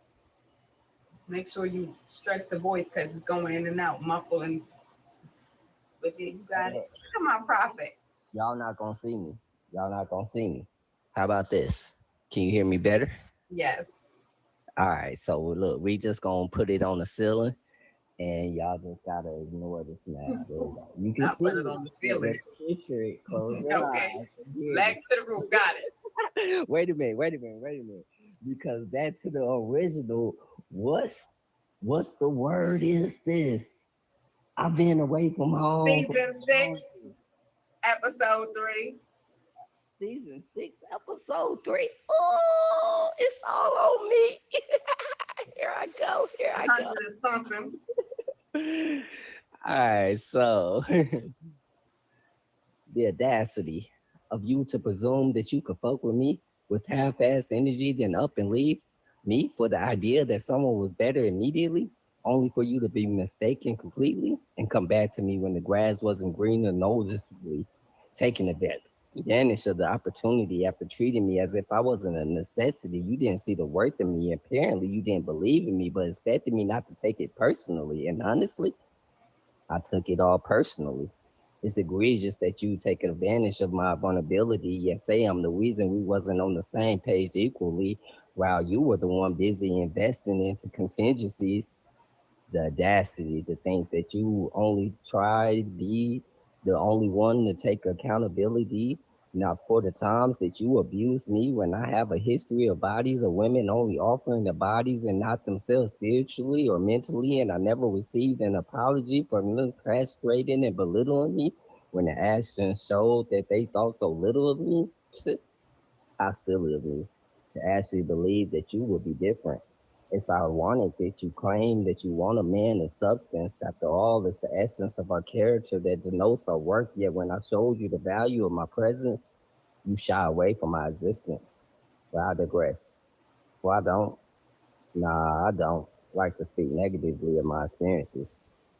Just make sure you stretch the voice because it's going in and out, muffling. But yeah, you got it. Come on, prophet. Y'all not gonna see me. How about this? Can you hear me better? Yes. All right, so look, we just gonna put it on the ceiling, and y'all just gotta ignore the snap. You can see it on the ceiling. Picture it. Close your okay. eyes. Legs to the roof. Got it. Wait a minute. Because that to the original. What's the word is this? I've been away from home. Season 6. Episode.3. Season 6, Episode.3. Oh, it's all on me. Here I go. 100 and something. All right, so the audacity of you to presume that you could fuck with me with half-ass energy, then up and leave me for the idea that someone was better immediately, only for you to be mistaken completely and come back to me when the grass wasn't greener noticeably, taking advantage of the opportunity after treating me as if I wasn't a necessity. You didn't see the worth in me. Apparently, you didn't believe in me, but expected me not to take it personally. And honestly, I took it all personally. It's egregious that you take advantage of my vulnerability, yet say I'm the reason we wasn't on the same page equally, while you were the one busy investing into contingencies. The audacity to think that you only try to be the only one to take accountability, now for the times that you abused me when I have a history of bodies of women only offering the bodies and not themselves spiritually or mentally, and I never received an apology for castrating and belittling me when the actions showed that they thought so little of me. How silly of me to actually believe that you would be different. It's ironic that you claim that you want a man of substance. After all, it's the essence of our character that denotes our worth. Yet when I showed you the value of my presence, you shy away from my existence. But I digress. Well, I don't. Nah, I don't like to speak negatively of my experiences.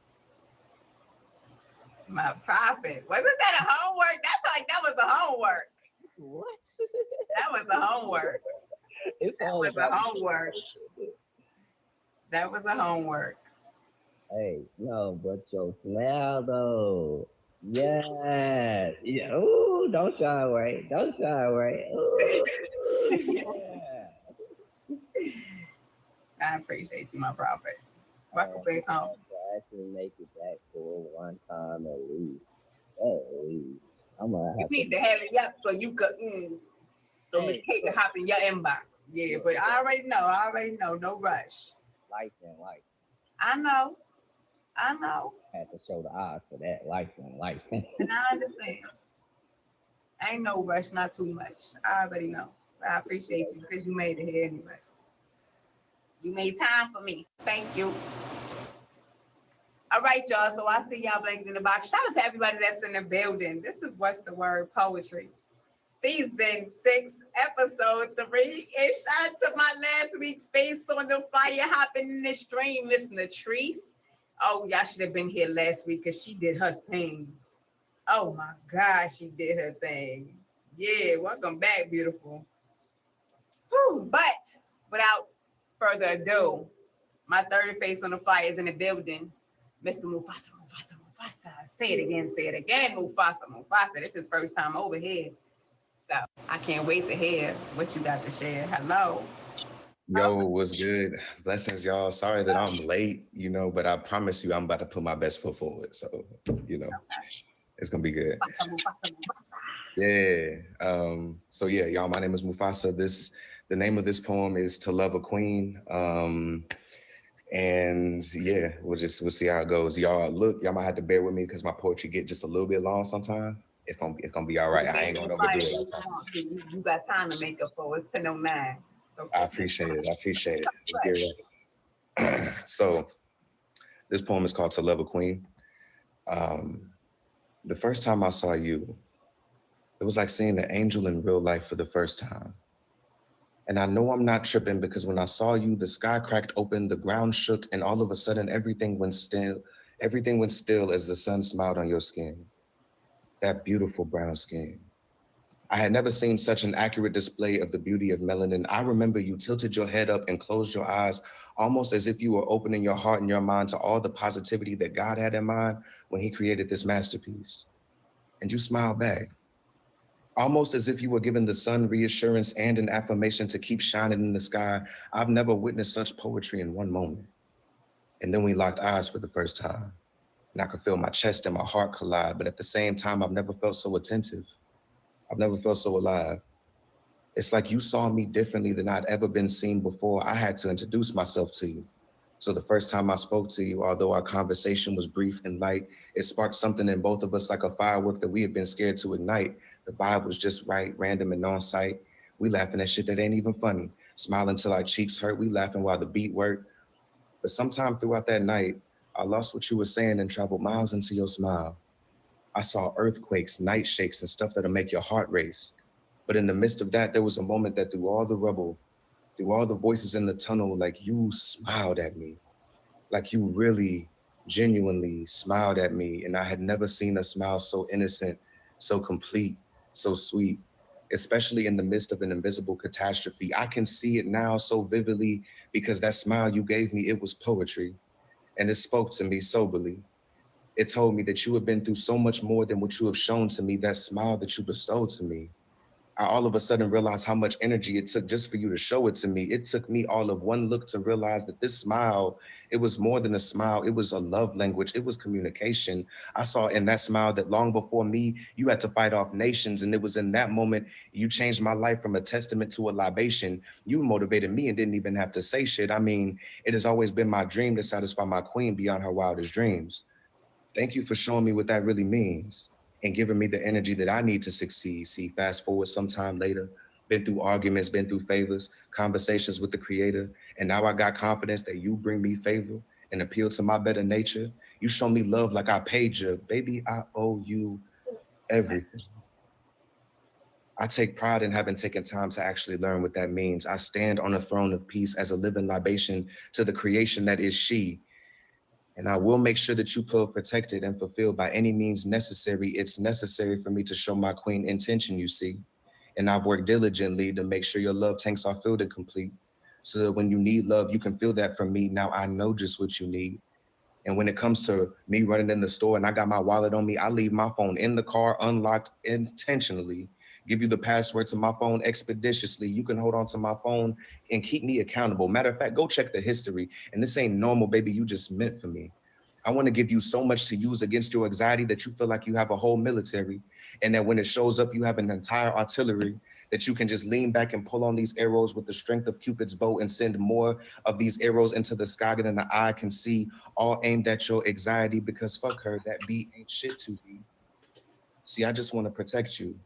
My prophet. Wasn't that a homework? That's like, that was a homework. What? That was a homework. It's That all was a about homework. That was a homework. Hey, no, but your smell though. Yeah. Yeah. Ooh, don't shy away. Don't shy away. Ooh. Yeah. I appreciate you, my prophet. Welcome back home. To actually make it back for one time at least. At least. I'm gonna You have need to have it up so you could, so Miss Hey, Kate can hop in your inbox. Yeah, but I already know, no rush. life and life. I know. Had to show the eyes for that. Life and life. And I understand. Ain't no rush, not too much. I already know. But I appreciate you because you made it here anyway. You made time for me. Thank you. All right, y'all. So I see y'all blanking in the box. Shout out to everybody that's in the building. This is What's the Word Poetry. Season 6, Episode.3. And shout out to my last week face on the fire hopping in the stream, Miss Latrice. Oh, y'all should have been here last week because she did her thing. Oh my gosh, she did her thing. Yeah, welcome back, beautiful. Whew, but without further ado, my third face on the fire is in the building. Mr. Mufasa. Say it again, Mufasa. This is his first time over here. So I can't wait to hear what you got to share. Hello. Yo, what's good? Blessings, y'all. Sorry that I'm late, but I promise you I'm about to put my best foot forward. So, it's gonna be good. Yeah. So yeah, y'all, my name is Mufasa. The name of this poem is To Love a Queen. And yeah, we'll see how it goes. Y'all might have to bear with me because my poetry get just a little bit long sometimes. It's gonna be all right. I ain't gonna overdo it. You got time to make up for it. It's 10:09. Okay. I appreciate it. Let's get ready. So this poem is called To Love a Queen. The first time I saw you, it was like seeing an angel in real life for the first time. And I know I'm not tripping because when I saw you, the sky cracked open, the ground shook, and all of a sudden everything went still as the sun smiled on your skin. That beautiful brown skin. I had never seen such an accurate display of the beauty of melanin. I remember you tilted your head up and closed your eyes, almost as if you were opening your heart and your mind to all the positivity that God had in mind when he created this masterpiece. And you smiled back, almost as if you were giving the sun reassurance and an affirmation to keep shining in the sky. I've never witnessed such poetry in one moment. And then we locked eyes for the first time. And I could feel my chest and my heart collide, but at the same time, I've never felt so attentive. I've never felt so alive. It's like you saw me differently than I'd ever been seen before. I had to introduce myself to you. So the first time I spoke to you, although our conversation was brief and light, it sparked something in both of us like a firework that we had been scared to ignite. The vibe was just right, random and on site. We laughing at shit that ain't even funny. Smiling till our cheeks hurt. We laughing while the beat worked. But sometime throughout that night, I lost what you were saying and traveled miles into your smile. I saw earthquakes, night shakes, and stuff that'll make your heart race. But in the midst of that, there was a moment that through all the rubble, through all the voices in the tunnel, like you smiled at me. Like you really genuinely smiled at me. And I had never seen a smile so innocent, so complete, so sweet, especially in the midst of an invisible catastrophe. I can see it now so vividly because that smile you gave me, it was poetry. And it spoke to me soberly. It told me that you have been through so much more than what you have shown to me, that smile that you bestowed to me. I all of a sudden realized how much energy it took just for you to show it to me. It took me all of one look to realize that this smile, it was more than a smile. It was a love language. It was communication. I saw in that smile that long before me, you had to fight off nations. And it was in that moment, you changed my life from a testament to a libation. You motivated me and didn't even have to say shit. I mean, it has always been my dream to satisfy my queen beyond her wildest dreams. Thank you for showing me what that really means and giving me the energy that I need to succeed. See, fast forward sometime later, been through arguments, been through favors, conversations with the creator, and now I got confidence that you bring me favor and appeal to my better nature. You show me love like I paid you. Baby, I owe you everything. I take pride in having taken time to actually learn what that means. I stand on a throne of peace as a living libation to the creation that is she. And I will make sure that you feel protected and fulfilled by any means necessary. It's necessary for me to show my queen intention, you see. And I've worked diligently to make sure your love tanks are filled and complete so that when you need love, you can feel that from me. Now I know just what you need. And when it comes to me running in the store and I got my wallet on me, I leave my phone in the car unlocked intentionally. Give you the password to my phone expeditiously. You can hold on to my phone and keep me accountable. Matter of fact, go check the history. And this ain't normal, baby. You just meant for me. I want to give you so much to use against your anxiety that you feel like you have a whole military. And that when it shows up, you have an entire artillery that you can just lean back and pull on these arrows with the strength of Cupid's bow and send more of these arrows into the sky than the eye can see, all aimed at your anxiety because fuck her, that beat ain't shit to me. See, I just want to protect you.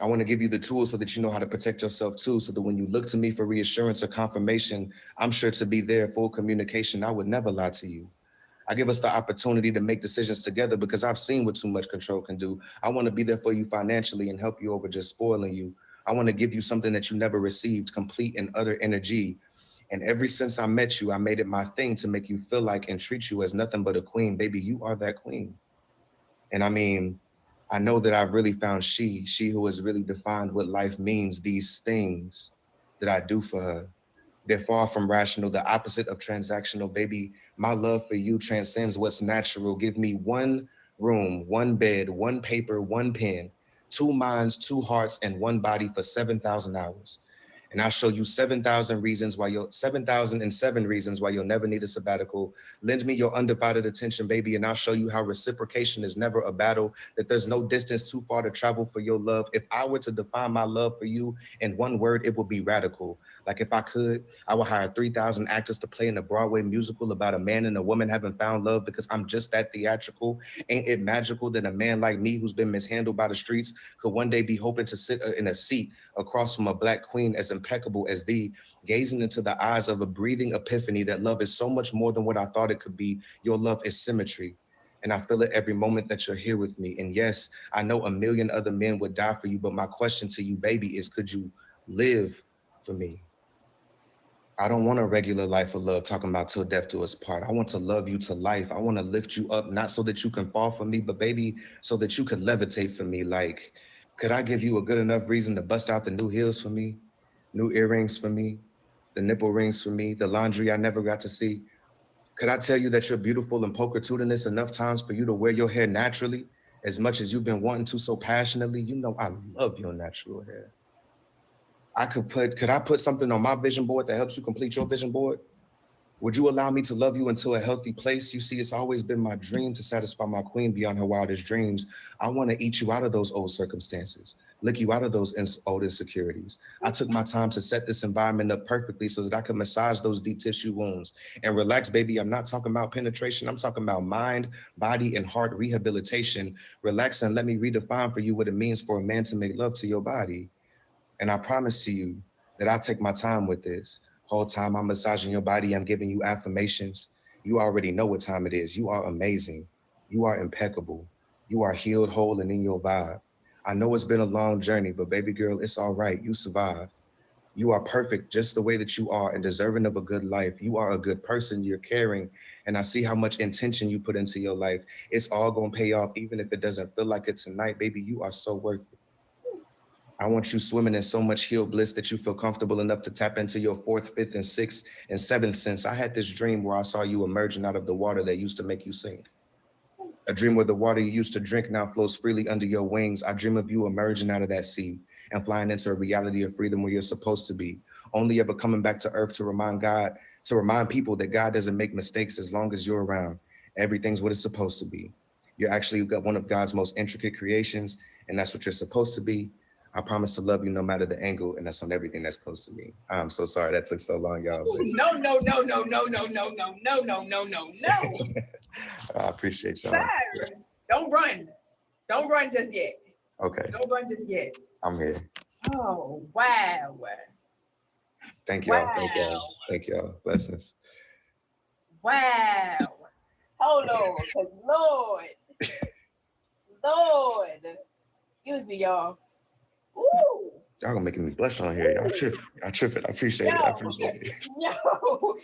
I want to give you the tools so that you know how to protect yourself too, so that when you look to me for reassurance or confirmation, I'm sure to be there, full communication. I would never lie to you. I give us the opportunity to make decisions together because I've seen what too much control can do. I want to be there for you financially and help you over just spoiling you. I want to give you something that you never received, complete and utter energy. And ever since I met you, I made it my thing to make you feel like and treat you as nothing but a queen. Baby, you are that queen. And I mean, I know that I've really found she who has really defined what life means, these things that I do for her. They're far from rational, the opposite of transactional. Baby, my love for you transcends what's natural. Give me one room, one bed, one paper, one pen, 2 minds, 2 hearts, and 1 body for 7,000 hours. And I'll show you 7,007 reasons why you'll never need a sabbatical. Lend me your undivided attention, baby, and I'll show you how reciprocation is never a battle, that there's no distance too far to travel for your love. If I were to define my love for you in one word, it would be radical. Like if I could, I would hire 3,000 actors to play in a Broadway musical about a man and a woman having found love because I'm just that theatrical. Ain't it magical that a man like me who's been mishandled by the streets could one day be hoping to sit in a seat across from a Black queen as impeccable as thee, gazing into the eyes of a breathing epiphany that love is so much more than what I thought it could be. Your love is symmetry. And I feel it every moment that you're here with me. And yes, I know a million other men would die for you, but my question to you, baby, is could you live for me? I don't want a regular life of love talking about till death do us part. I want to love you to life. I want to lift you up, not so that you can fall for me, but baby, so that you could levitate for me. Like, could I give you a good enough reason to bust out the new heels for me, new earrings for me, the nipple rings for me, the laundry I never got to see? Could I tell you that you're beautiful and pulchritudinous enough times for you to wear your hair naturally, as much as you've been wanting to so passionately? You know I love your natural hair. Could I put something on my vision board that helps you complete your vision board? Would you allow me to love you into a healthy place? You see, it's always been my dream to satisfy my queen beyond her wildest dreams. I want to eat you out of those old circumstances, lick you out of those old insecurities. I took my time to set this environment up perfectly so that I could massage those deep tissue wounds. And relax, baby, I'm not talking about penetration. I'm talking about mind, body, and heart rehabilitation. Relax and let me redefine for you what it means for a man to make love to your body. And I promise to you that I'll take my time with this. Whole time I'm massaging your body, I'm giving you affirmations. You already know what time it is. You are amazing. You are impeccable. You are healed, whole, and in your vibe. I know it's been a long journey, but baby girl, it's all right. You survived. You are perfect just the way that you are and deserving of a good life. You are a good person. You're caring. And I see how much intention you put into your life. It's all going to pay off, even if it doesn't feel like it tonight. Baby, you are so worth it. I want you swimming in so much healed bliss that you feel comfortable enough to tap into your fourth, fifth, and sixth, and seventh sense. I had this dream where I saw you emerging out of the water that used to make you sink. A dream where the water you used to drink now flows freely under your wings. I dream of you emerging out of that sea and flying into a reality of freedom where you're supposed to be. Only ever coming back to earth to remind people that God doesn't make mistakes as long as you're around. Everything's what it's supposed to be. You're actually one of God's most intricate creations, and that's what you're supposed to be. I promise to love you no matter the angle, and that's on everything that's close to me. I'm so sorry that took so long, y'all. No. I appreciate y'all. Sir, don't run. Don't run just yet. Okay. Don't run just yet. I'm here. Oh, wow. Thank y'all. Wow. Thank y'all. Thank y'all. Blessings. Wow. Hold on. 'Cause Lord. Excuse me, y'all. Ooh. Y'all gonna making me blush on here. Y'all tripping. I appreciate it. I appreciate it. Yo. Ooh.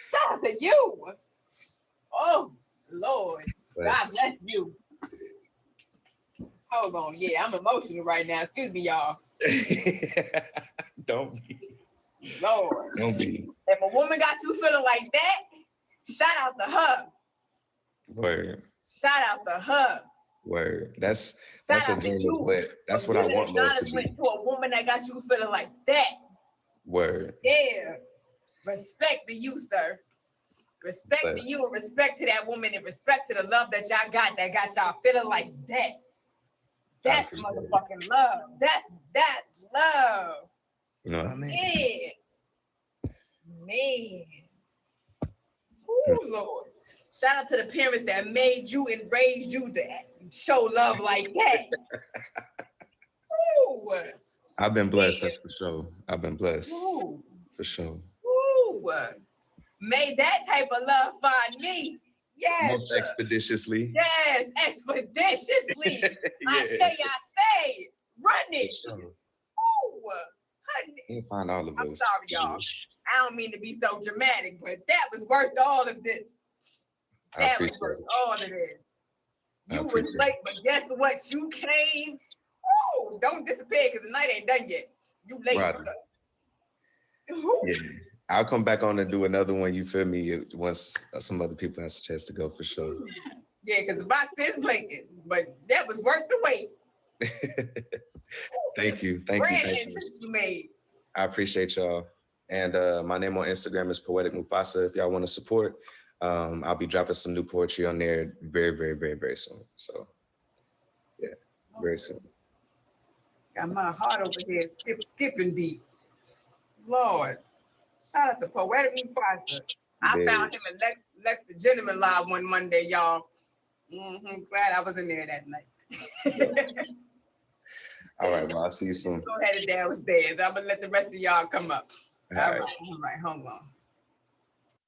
Shout out to you. Oh, Lord. God bless you. Hold on. Yeah, I'm emotional right now. Excuse me, y'all. Don't be. Lord. Don't be. If a woman got you feeling like that, shout out to her. Word. Shout out to her. Word. That's a dream of what. That's what I want love to be. Went to a woman that got you feeling like that. Word. Yeah. Respect to you, sir. Respect to you and respect to that woman and respect to the love that y'all got that got y'all feeling like that. That's motherfucking love. That's love. You know what I mean? Yeah. Man. Oh, Lord. Shout out to the parents that made you and raised you to show love like that. Ooh. I've been blessed, that's for sure. I've been blessed. Ooh. For sure. Ooh. May that type of love find me. Yes. Most expeditiously. Yes, expeditiously. I say, run it. Sure. Ooh, honey. You'll find all of us. I'm sorry, y'all. I don't mean to be so dramatic, but that was worth all of this. That was worth all of this. You was late, but guess what? You came. Ooh, don't disappear because the night ain't done yet. You late. Right. Yeah. I'll come back on and do another one, you feel me, once some other people have a chance to go for sure. Yeah, because the box is blinking, but that was worth the wait. Thank you. Thank you made. I appreciate y'all. And my name on Instagram is Poetic Mufasa. If y'all want to support, I'll be dropping some new poetry on there very, very, very, very soon. So, yeah, very soon. Got my heart over here skipping beats. Lord. Shout out to Poetic Mufasa. I found him at Lex the Gentleman Live one Monday, y'all. Glad I was in there that night. All right, well, I'll see you soon. Go ahead and downstairs. I'm going to let the rest of y'all come up. All right, hold on.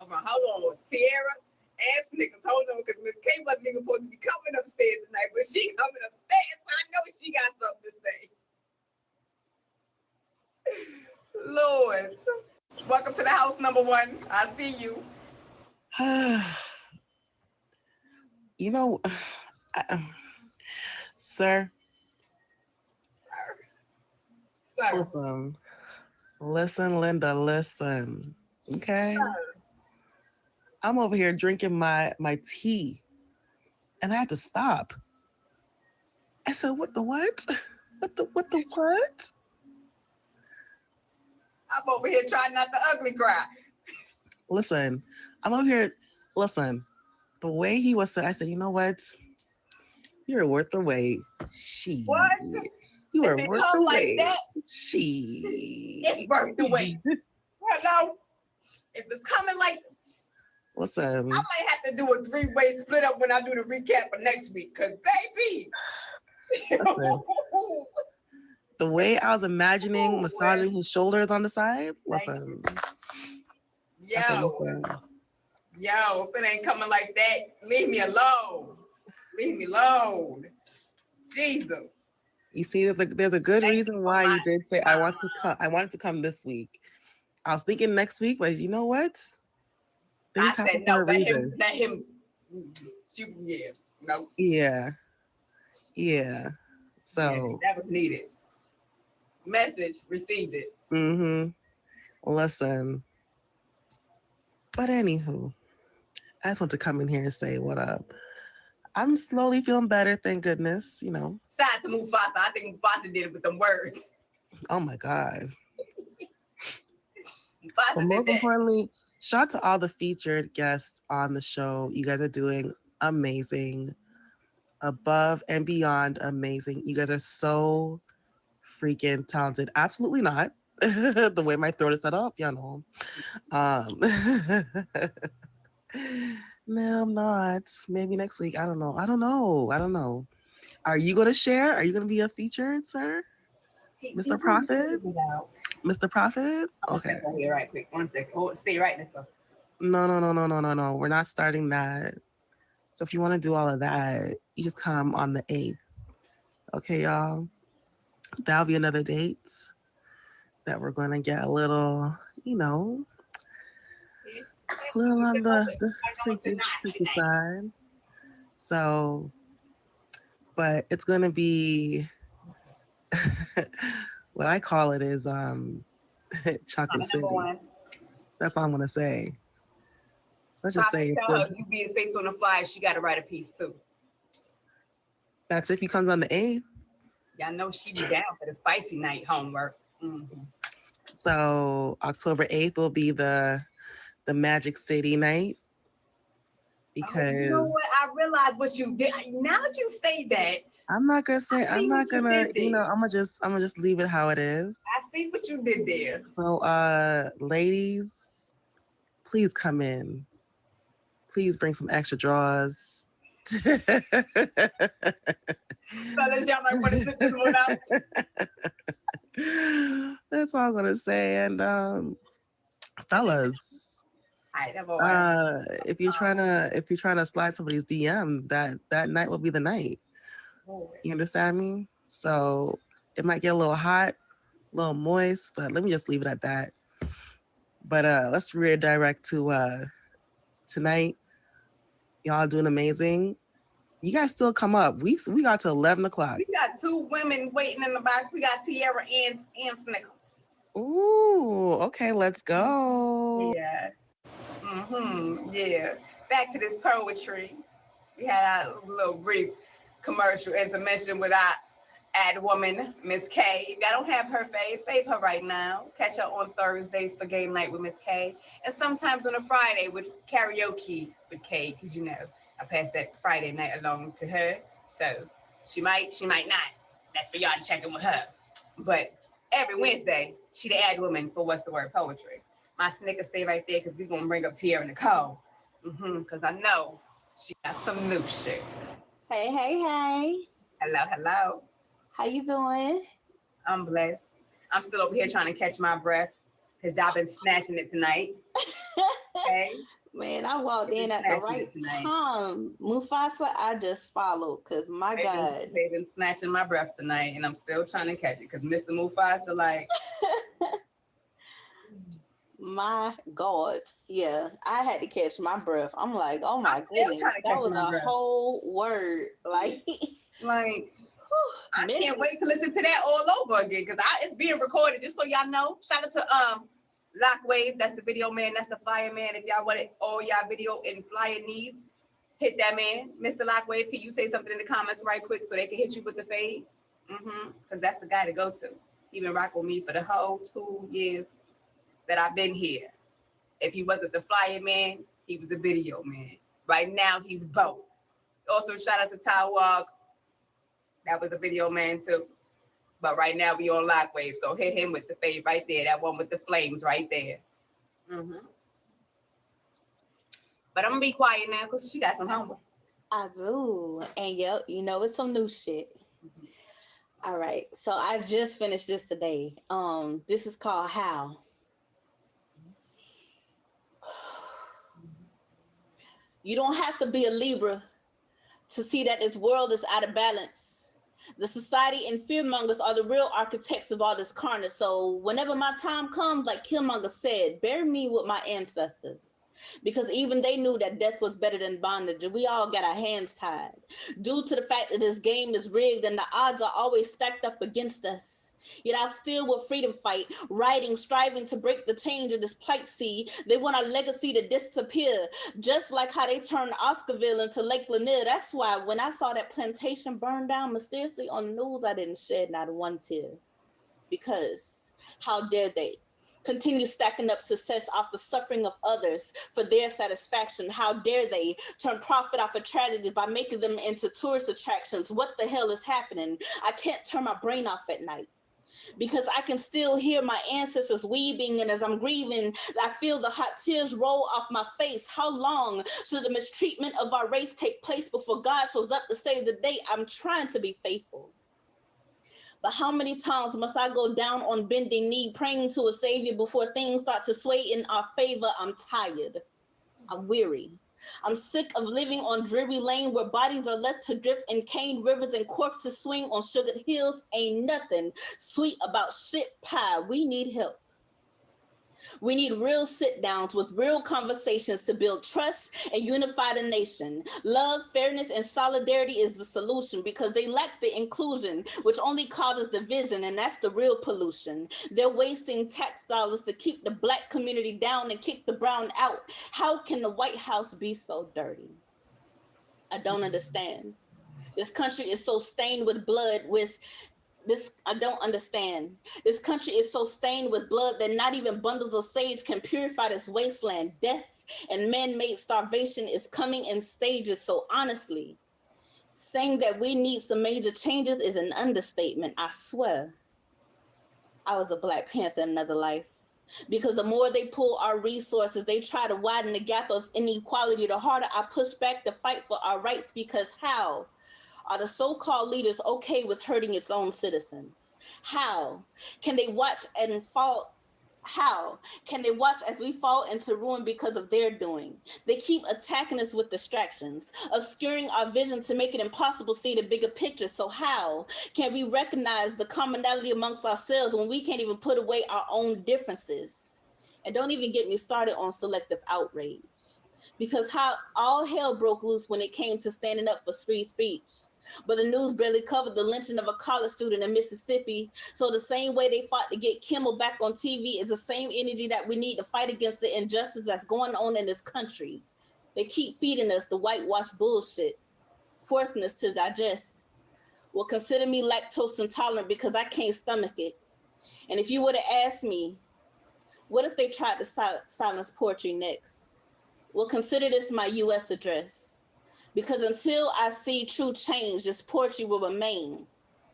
Hold on. Tierra and Snickers, hold on, because Miss K wasn't even supposed to be coming upstairs tonight, but she coming upstairs, so I know she got something to say. Lord. Welcome to the house, number one. I see you. You know, sir. Listen, Linda, listen. Okay. Sir. I'm over here drinking my tea, and I had to stop. I said, what the what? What the what? I'm over here trying not to ugly cry. Listen, I'm over here. Listen, the way he was said, I said, you know what? You're worth the wait. She. What? You are If it worth come the like wait. that, She. it's worth the wait. Hello? If it's coming like, Listen. I might have to do a 3-way split up when I do the recap for next week. Cause baby, Listen. The way I was imagining massaging his shoulders on the side. Listen. yo, if it ain't coming like that, leave me alone. Leave me alone. Jesus. You see, there's a good reason why you did say I wanted to come this week. I was thinking next week, but you know what? Things happen for a reason. Let him. Yeah. No. Yeah. So that was needed. Message received it. Listen. But anywho, I just want to come in here and say what up. I'm slowly feeling better, thank goodness, you know. Shout out to Mufasa. I think Mufasa did it with them words. Oh my God. Mufasa But most importantly, shout out to all the featured guests on the show. You guys are doing amazing. Above and beyond amazing. You guys are so freaking talented. Absolutely not. The way my throat is set up, you know. No, I'm not. Maybe next week. I don't know. Are you going to share? Are you going to be a featured, sir? Mr. Prophet? Mr. Prophet? Okay. Step here right quick. 1 second. Hold, stay right there. No. We're not starting that. So if you want to do all of that, you just come on the 8th. Okay, y'all? That'll be another date that we're going to get a little, you know, a little on the freaky side. So, but it's going to be, what I call it is Chocolate City. That's all I'm going to say. Let's just say it's good. You be the face on the flyer, she got to write a piece too. That's if he comes on the 8th. Y'all know she be down for the spicy night homework. So October 8th will be the Magic City night. Because you know what? I realized what you did. Now that you say that, I'm not gonna I'm gonna just leave it how it is. I see what you did there. So ladies, please come in. Please bring some extra drawers. Fellas, y'all might want to sit this one out. That's all I'm gonna say. And fellas, if you're trying to slide somebody's DM, that night will be the night. You understand me? So it might get a little hot, a little moist, but let me just leave it at that. But let's redirect to tonight. Y'all doing amazing. You guys still come up. We got to 11 o'clock. We got 2 women waiting in the box. We got Tierra and Snickles. Ooh, okay, let's go. Yeah. Yeah. Back to this poetry. We had a little brief commercial intermission with our ad woman, Miss K. If y'all don't have her fave her right now. Catch her on Thursdays for game night with Miss K. And sometimes on a Friday with karaoke with K, because you know, I passed that Friday night along to her. So she might not. That's for y'all to check in with her. But every Wednesday, she the ad woman for What's the Word Poetry. My Snickers stay right there because we're going to bring up Tierra Nicole. Because I know she got some new shit. Hey. Hello. How you doing? I'm blessed. I'm still over here trying to catch my breath because y'all been snatching it tonight. Okay? Man, I walked in at the right time. Mufasa, I just followed because my God. They've been snatching my breath tonight and I'm still trying to catch it because Mr. Mufasa, like... My God. Yeah, I had to catch my breath. I'm like, oh my goodness. That was a whole word. Like, I can't wait to listen to that all over again because it's being recorded, just so y'all know. Shout out to Lockwave, that's the video man, that's the flyer man. If y'all want all y'all video and flyer needs, hit that man. Mr. Lockwave, can you say something in the comments right quick so they can hit you with the fade? Because that's the guy to go to. He been rocking with me for the whole 2 years that I've been here. If he wasn't the flyer man, he was the video man. Right now, he's both. Also, shout out to Tywog. That was the video man too. But right now, we on Lockwave, so hit him with the fade right there. That one with the flames right there. But I'm gonna be quiet now because she got some homework. I do. And yep, you know, it's some new shit. All right. So I just finished this today. This is called How. You don't have to be a Libra to see that this world is out of balance. The society and fearmongers are the real architects of all this carnage. So whenever my time comes, like Killmonger said, bury me with my ancestors. Because even they knew that death was better than bondage, and we all got our hands tied. Due to the fact that this game is rigged and the odds are always stacked up against us. Yet I still will freedom fight, writing, striving to break the change of this plight. See, they want our legacy to disappear, just like how they turned Oscarville into Lake Lanier. That's why when I saw that plantation burn down mysteriously on the news, I didn't shed not one tear. Because how dare they continue stacking up success off the suffering of others for their satisfaction? How dare they turn profit off of tragedy by making them into tourist attractions? What the hell is happening? I can't turn my brain off at night, because I can still hear my ancestors weeping, and as I'm grieving, I feel the hot tears roll off my face. How long should the mistreatment of our race take place before God shows up to save the day? I'm trying to be faithful. But how many times must I go down on bending knee, praying to a savior before things start to sway in our favor? I'm tired. I'm weary. I'm sick of living on dreary lane where bodies are left to drift in cane rivers and corpses swing on sugared hills. Ain't nothing sweet about shit pie. We need help. We need real sit downs with real conversations to build trust and unify the nation. Love, fairness, and solidarity is the solution, because they lack the inclusion, which only causes division, and that's the real pollution. They're wasting tax dollars to keep the Black community down and kick the brown out. How can the White House be so dirty? I don't understand. This country is so stained with blood I don't understand. This country is so stained with blood that not even bundles of sage can purify this wasteland. Death and man-made starvation is coming in stages. So honestly, saying that we need some major changes is an understatement. I swear, I was a Black Panther in another life. Because the more they pull our resources, they try to widen the gap of inequality, the harder I push back to fight for our rights. Because how are the so-called leaders okay with hurting its own citizens? How can they watch and fall? How can they watch as we fall into ruin because of their doing? They keep attacking us with distractions, obscuring our vision to make it impossible to see the bigger picture. So how can we recognize the commonality amongst ourselves when we can't even put away our own differences? And don't even get me started on selective outrage, because how all hell broke loose when it came to standing up for free speech. But the news barely covered the lynching of a college student in Mississippi. So the same way they fought to get Kimmel back on TV is the same energy that we need to fight against the injustice that's going on in this country. They keep feeding us the whitewash bullshit, forcing us to digest. Well, consider me lactose intolerant because I can't stomach it. And if you would have asked me, what if they tried to silence poetry next? Well, consider this my U.S. address. Because until I see true change, this poetry will remain.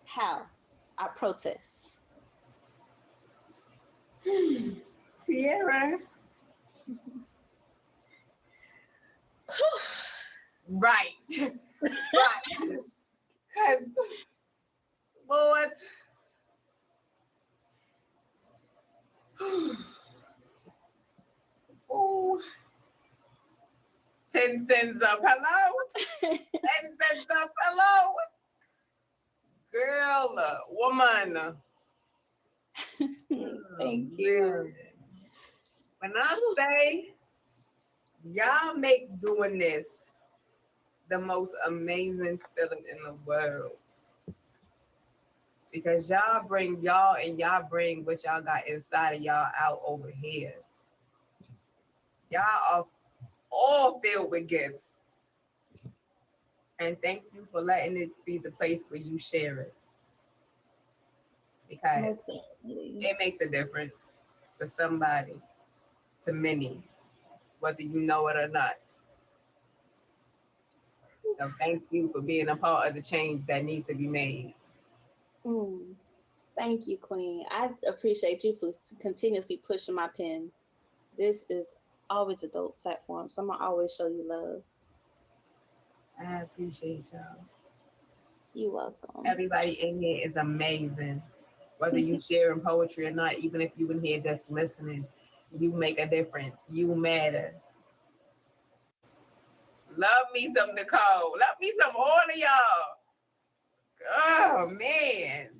How? I protest. Tierra. Right. Right. Because, Lord. Ooh. 10 cents up. Hello? 10 cents up. Hello? Girl, woman. Thank you. When I say y'all make doing this the most amazing feeling in the world, because y'all bring y'all and y'all bring what y'all got inside of y'all out over here. Y'all are all filled with gifts. And thank you for letting it be the place where you share it. Because it makes a difference. to somebody, to many, whether you know it or not. So thank you for being a part of the change that needs to be made. Thank you, Queen. I appreciate you for continuously pushing my pen. This is always a dope platform, so I'm gonna always show you love. I appreciate y'all. You're welcome. Everybody in here is amazing. Whether you sharing poetry or not, even if you in here just listening, you make a difference. You matter. Love me some Nicole. Love me some all of y'all. Oh man.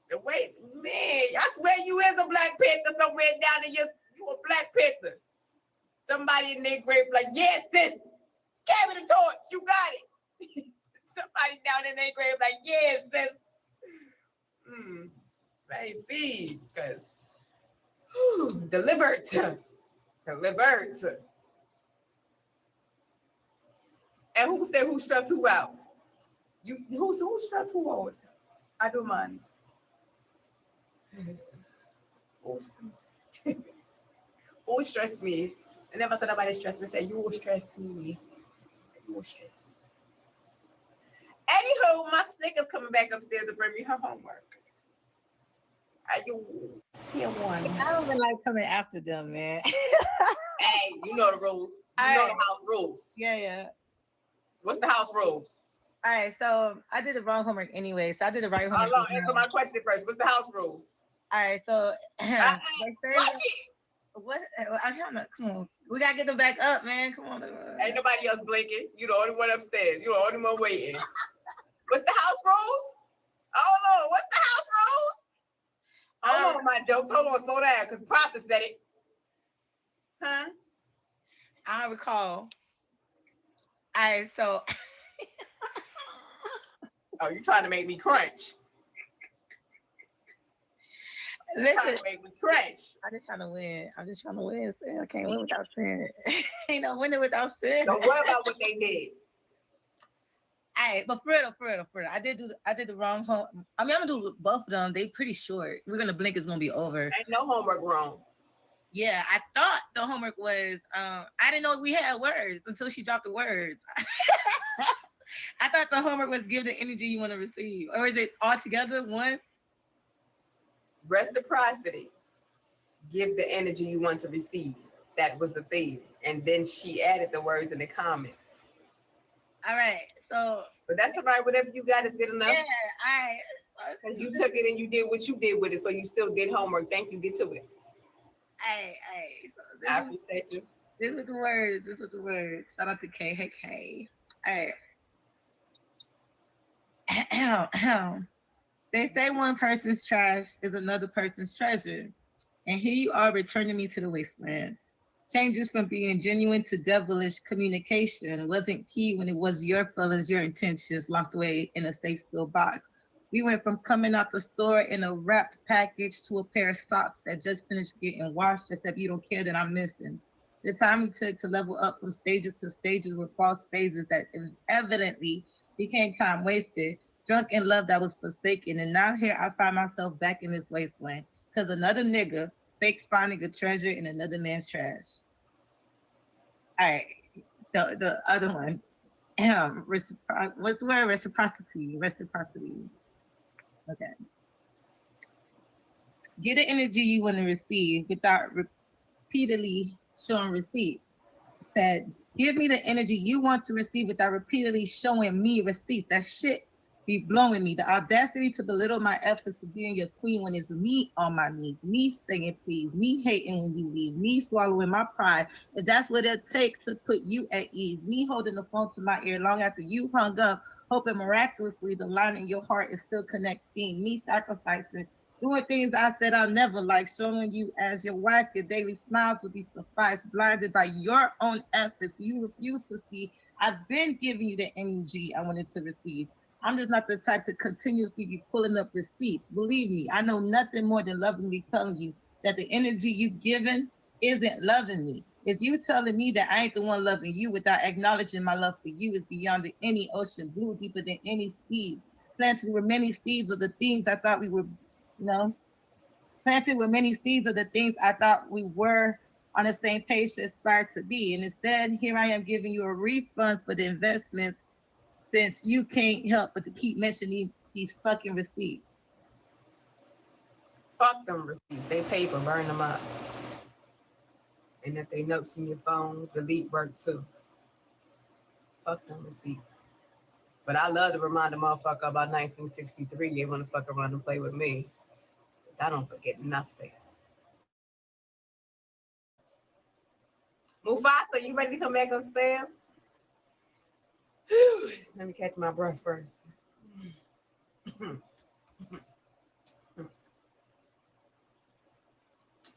The way, man, I swear you is a Black Panther somewhere down in you a Black Panther. Somebody in their grave like, yes, sis, carry the torch, you got it. Somebody down in their grave like, yes, sis. Baby, because delivered. And who said who stressed who out? Who stressed who out? I don't mind. Who stressed me? I never said nobody stressed me. I said you will stress me. You will stress me. Anywho, my Snickers coming back upstairs to bring me her homework. Are you see one? I don't even like coming after them, man. Hey, you know the rules. You know the house rules. Yeah. What's the house rules? All right, so I did the wrong homework anyway. So I did the right homework. Hold on, answer my question first. What's the house rules? All right, so What? I'm trying to come on. We gotta get them back up, man. Come on. Ain't nobody else blinking. You the only one upstairs. You the only one waiting. What's the house rules? Hold on. What's the house rules? Hold on, my jokes. Hold on, slow down, because Prophet said it. Huh? I recall. All right, so. Oh, you trying to make me crunch? Listen, trying to make me crunch. I'm just trying to win. I can't win without sin. Ain't no winning without sin. Don't worry about what they did. All right, but for real. I did the wrong home. I mean, I'm gonna do both of them. They pretty short. We're gonna blink. It's gonna be over. Ain't no homework wrong. Yeah, I thought the homework was. I didn't know we had words until she dropped the words. I thought the homework was give the energy you want to receive, or is it all together one? Reciprocity. Give the energy you want to receive. That was the theme, and then she added the words in the comments. All right, so. But that's all right. Whatever you got is good enough. Yeah, all right. Because you took it and you did what you did with it, so you still did homework. Thank you. Get to it. Hey. So I appreciate you. This was the words. Shout out to K. Hey, K. All right. They say one person's trash is another person's treasure. And here you are returning me to the wasteland. Changes from being genuine to devilish communication wasn't key when it was your feelings, your intentions locked away in a safe steel box. We went from coming out the store in a wrapped package to a pair of socks that just finished getting washed, except you don't care that I'm missing. The time we took to level up from stages to stages were false phases that evidently became time wasted, drunk in love that was forsaken. And now here I find myself back in this wasteland because another nigga fake finding a treasure in another man's trash. All right, the other one, what's the word? Reciprocity. Okay. Get the energy you want to receive without repeatedly showing receipts. Said, give me the energy you want to receive without repeatedly showing me receipts. That shit be blowing me. The audacity to belittle my efforts to being your queen when it's me on my knees, me saying please, me hating when you leave, me swallowing my pride. If that's what it takes to put you at ease, me holding the phone to my ear long after you hung up, hoping miraculously the line in your heart is still connecting, me sacrificing, doing things I said I'll never like, showing you as your wife, your daily smiles will be sufficed, blinded by your own efforts. You refuse to see. I've been giving you the energy I wanted to receive. I'm just not the type to continuously be pulling up receipts. Believe me, I know nothing more than lovingly telling you that the energy you've given isn't loving me. If you telling me that I ain't the one loving you without acknowledging my love for you is beyond any ocean blue, deeper than any seed. Planted were many seeds of the things I thought we were, planted with many seeds of the things I thought we were on the same page to aspire to be. And instead, here I am giving you a refund for the investments since you can't help but to keep mentioning these fucking receipts. Fuck them receipts. They paper, burn them up. And if they notes in your phone, delete work too. Fuck them receipts. But I love to remind a motherfucker about 1963. They want to fuck around and play with me. Because I don't forget nothing. Mufasa, you ready to come back upstairs? Let me catch my breath first.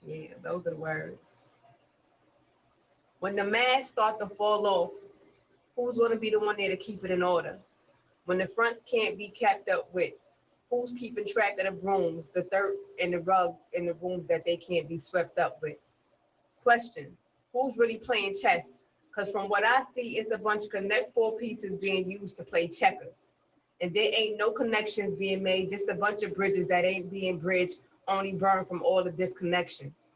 Yeah, those are the words. When the masks start to fall off, who's going to be the one there to keep it in order? When the fronts can't be kept up with, who's keeping track of the brooms, the dirt, and the rugs in the rooms that they can't be swept up with? Question, who's really playing chess? Because from what I see, it's a bunch of Connect Four pieces being used to play checkers. And there ain't no connections being made, just a bunch of bridges that ain't being bridged, only burned from all the disconnections.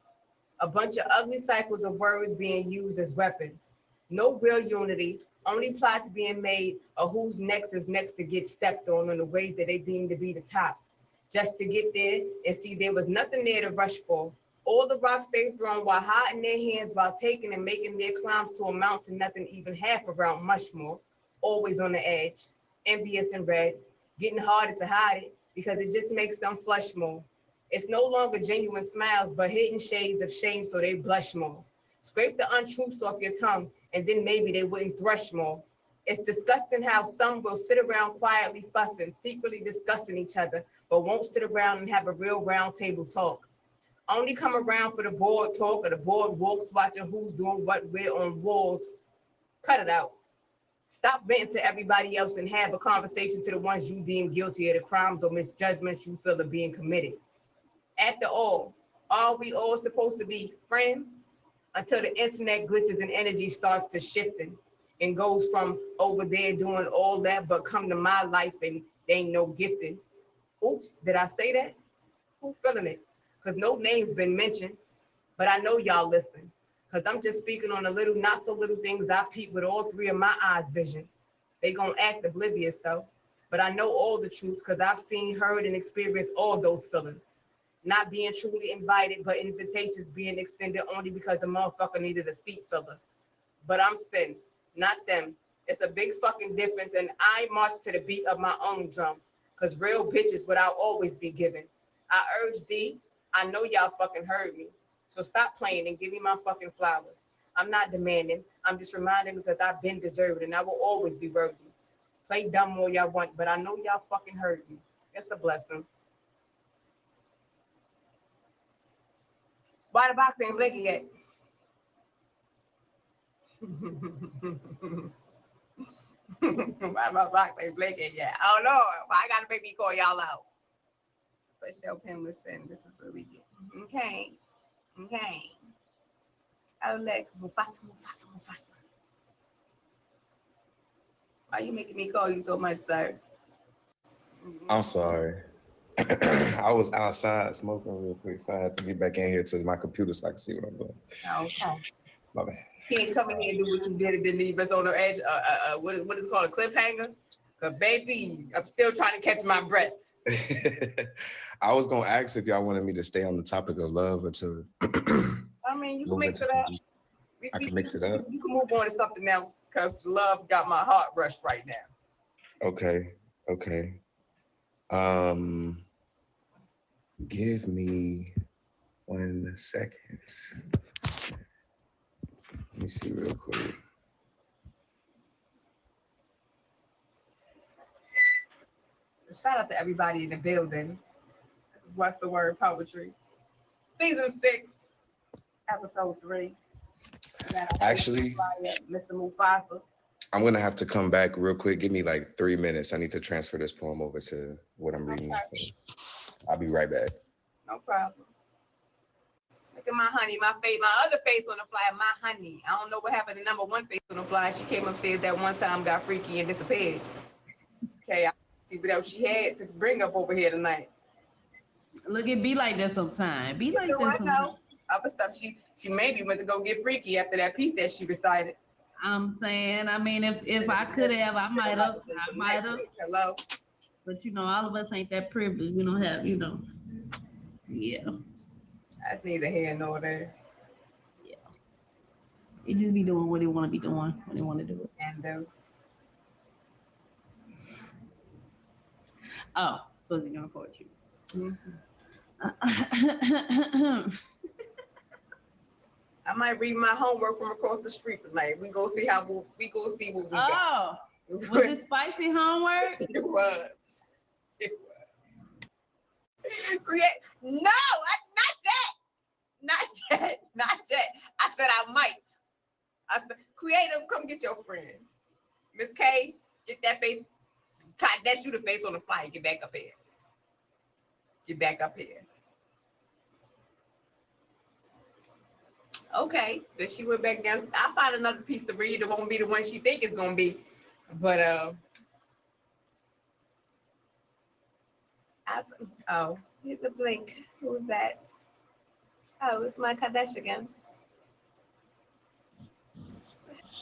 A bunch of ugly cycles of words being used as weapons. No real unity, only plots being made of who's next is next to get stepped on the way that they deem to be the top. Just to get there and see there was nothing there to rush for. All the rocks they've thrown while hot in their hands while taking and making their climbs to amount to nothing even half around Mushmore. Always on the edge, envious and red, getting harder to hide it because it just makes them flush more. It's no longer genuine smiles, but hidden shades of shame so they blush more. Scrape the untruths off your tongue, and then maybe they wouldn't thrush more. It's disgusting how some will sit around quietly fussing, secretly discussing each other, but won't sit around and have a real round table talk. Only come around for the board talk or the board walks, watching who's doing what where on walls. Cut it out. Stop venting to everybody else and have a conversation to the ones you deem guilty of the crimes or misjudgments you feel are being committed. After all, are we all supposed to be friends? Until the internet glitches and energy starts to shifting and goes from over there doing all that, but come to my life and they ain't no gifting. Oops, did I say that? Who feeling it? Because no name's been mentioned, but I know y'all listen. Because I'm just speaking on the little, not so little things I peep with all three of my eyes vision. They gonna act oblivious though, but I know all the truth because I've seen, heard, and experienced all those feelings. Not being truly invited, but invitations being extended only because a motherfucker needed a seat filler. But I'm sin, not them. It's a big fucking difference, and I march to the beat of my own drum, because real bitches would I always be given. I urge thee, I know y'all fucking heard me, so stop playing and give me my fucking flowers. I'm not demanding, I'm just reminding because I've been deserved, and I will always be worthy. Play dumb all y'all want, but I know y'all fucking heard me. It's a blessing. Why the box ain't blinking yet? Why my box ain't blinking yet? Oh Lord, why I gotta make me call y'all out? But show pen was saying this is what we get. Okay. Okay. Oh look, Mufasa. Why you making me call you so much, sir? I'm sorry. I was outside smoking real quick, so I had to get back in here to my computer so I can see what I'm doing. Okay. My bad. Can't come in here and do what you did and then leave us on the edge. What is it called, a cliffhanger? Cause baby, I'm still trying to catch my breath. I was gonna ask if y'all wanted me to stay on the topic of love or to. I mean, you can mix it up. I can mix it up. You can move on to something else because love got my heart rushed right now. Okay. Give me 1 second. Let me see real quick. Shout out to everybody in the building. This is What's the Word Poetry. Season 6, Episode 3. Actually, Mr. Mufasa. I'm gonna have to come back real quick. Give me like 3 minutes. I need to transfer this poem over to what I'm reading. Okay. I'll be right back. No problem. Look at my honey, my other face on the fly, my honey. I don't know what happened to number one face on the fly. She came upstairs that one time, got freaky and disappeared. Okay, I see what else she had to bring up over here tonight. Look, it be like that sometime. Be like No, that I sometime. know. Other stuff. She maybe went to go get freaky after that piece that she recited. I'm saying, I mean, if I could have, I might have. Hello. But you know, all of us ain't that privileged. We don't have, you know. Yeah. That's neither here nor there. Yeah. He just be doing what he want to be doing when he want to do it. And Oh, supposed to be doing poetry. I might read my homework from across the street tonight. We go see what we got. Oh, was it spicy homework? It was. It was. No, not yet. I said I might. I said, creative, come get your friend. Miss K, get that face. That's you the face on the flyer. Get back up here. Okay, so she went back down. I'll find another piece to read. It won't be the one she think it's gonna be, but here's a blink. Who's that? Oh, it's my Kardashian.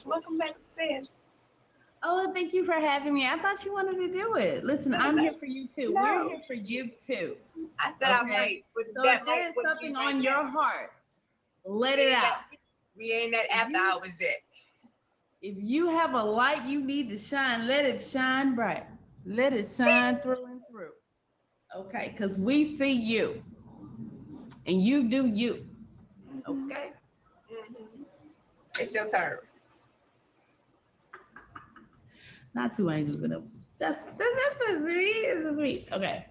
Welcome back to this. Oh, thank you for having me. I thought you wanted to do it. Listen, I'm here for you too. No. We're here for you too. I said I might. But So that if there is something on your heart, let it out. We ain't at after hours yet. If you have a light you need to shine, let it shine bright. Let it shine through and through. Okay, because we see you. And you do you. Okay? It's your turn. Not two angels in a. That's a sweet. It's a sweet. Okay.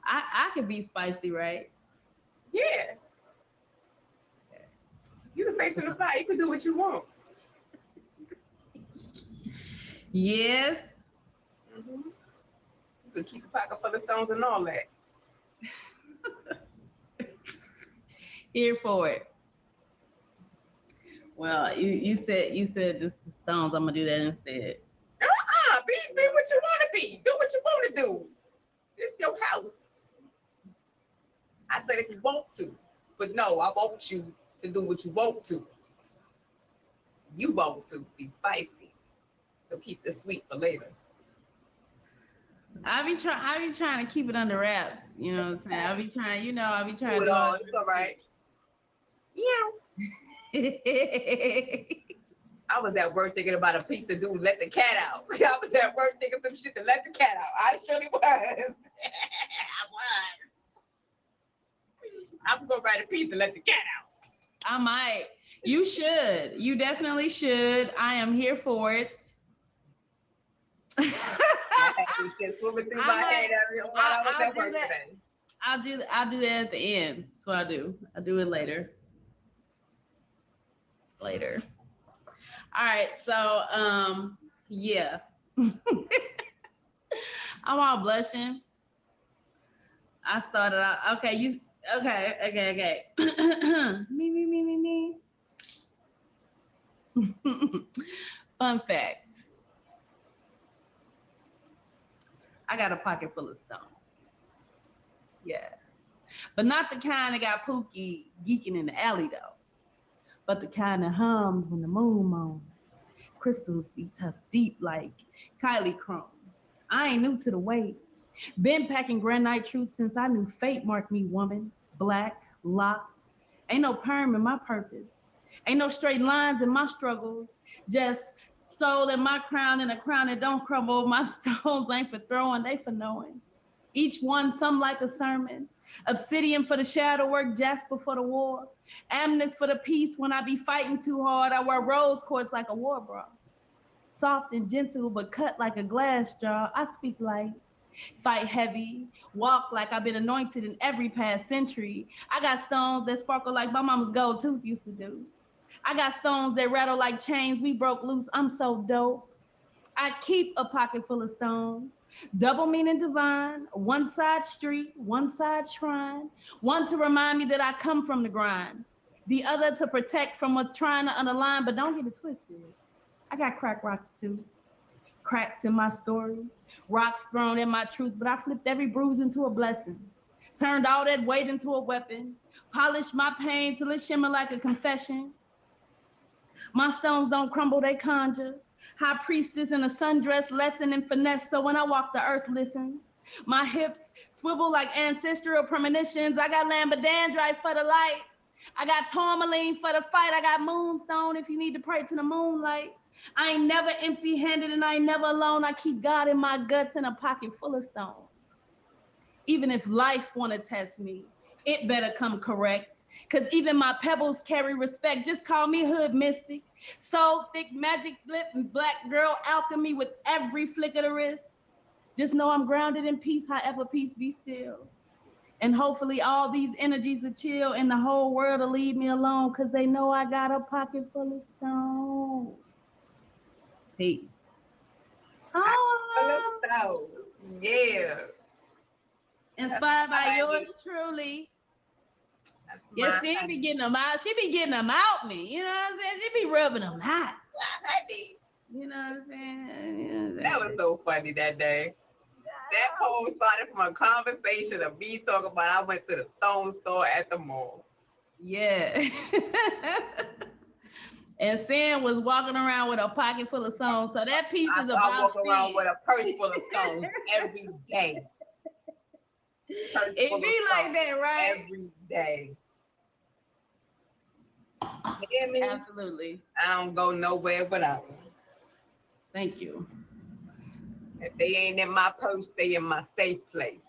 I could be spicy, right? Yeah. You the face on the fire. You can do what you want. Yes. You could keep a pocket full of stones and all that. Here for it. Well, you said this is stones. I'm gonna do that instead. Be what you want to be. Do what you want to do. It's your house. I said if you want to, but no, I want you to do what you want to. You want to be spicy, so keep the sweet for later. I be trying to keep it under wraps. You know what I'm saying? I be trying Do to it all. It's all right. Yeah. I was at work thinking about a piece to do, let the cat out. I was at work thinking some shit to let the cat out. I surely was. I was. I'm gonna write a piece to let the cat out. I might. You should. You definitely should. I am here for it. I had to get swimming through my head while I was at work today. I'll do that at the end. So I do it later. All right, so yeah. I'm all blushing. I started out okay, okay. me. Fun fact. I got a pocket full of stones. Yeah. But not the kind that got Pookie geeking in the alley though. But the kind that hums when the moon moans. Crystals deep like Kylie Chrome. I ain't new to the weight. Been packing granite truth since I knew fate marked me woman. Black, locked. Ain't no perm in my purpose. Ain't no straight lines in my struggles. Just stole in my crown and a crown that don't crumble. My stones ain't for throwing, they for knowing. Each one, some like a sermon. Obsidian for the shadow work, jasper for the war. Amethyst for the peace when I be fighting too hard. I wear rose quartz like a war bra. Soft and gentle, but cut like a glass jar. I speak light, fight heavy, walk like I've been anointed in every past century. I got stones that sparkle like my mama's gold tooth used to do. I got stones that rattle like chains we broke loose. I'm so dope. I keep a pocket full of stones, double meaning divine, one side street, one side shrine, one to remind me that I come from the grind, the other to protect from what's trying to underline, but don't get it twisted. I got crack rocks too. Cracks in my stories, rocks thrown in my truth, but I flipped every bruise into a blessing. Turned all that weight into a weapon. Polished my pain till it shimmered like a confession. My stones don't crumble, they conjure. High priestess in a sundress, lesson in finesse, so when I walk the earth listens. My hips swivel like ancestral premonitions. I got lambadandrite for the light. I got tourmaline for the fight. I got moonstone if you need to pray to the moonlight. I ain't never empty-handed and I ain't never alone. I keep God in my guts and a pocket full of stones. Even if life wanna test me, it better come correct. Cause even my pebbles carry respect. Just call me hood mystic. So thick, magic lip and black girl alchemy with every flick of the wrist. Just know I'm grounded in peace, however peace be still. And hopefully all these energies will chill and the whole world will leave me alone because they know I got a pocket full of stones. Peace. Oh, yeah. Inspired by yours truly. Yeah, see, be getting them out. She be getting them out me. You know what I'm saying? She be rubbing them out. You know what I'm saying? That was so funny that day. That poem started from a conversation of me talking about I went to the stone store at the mall. Yeah. And Sam was walking around with a pocket full of stones. So that piece is about I walk around with a purse full of stones every day. It be like that, right? Every day. You hear me? Absolutely. I don't go nowhere without them. Thank you. If they ain't in my purse, they in my safe place.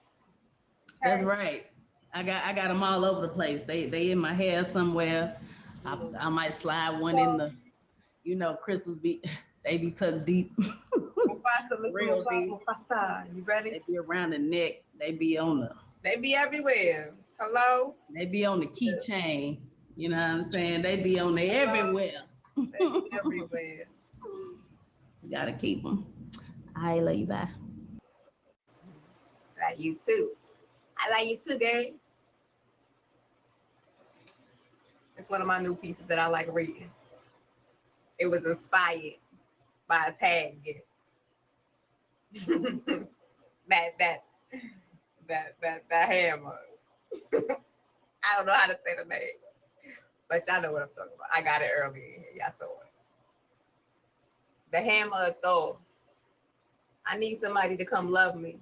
That's right. I got them all over the place. They in my hair somewhere. I might slide one in the, you know, crystals they be tucked deep. Real deep. You ready? They be around the neck. They be on the. They be everywhere. Hello? They be on the keychain. You know what I'm saying? They be on there everywhere. They be everywhere. You gotta keep them. I love you, bye. I like you too. I like you too, girl. It's one of my new pieces that I like reading. It was inspired by a tag gift. that hammer. I don't know how to say the name, but y'all know what I'm talking about. I got it earlier in here. Y'all saw it. The hammer of Thor. I need somebody to come love me,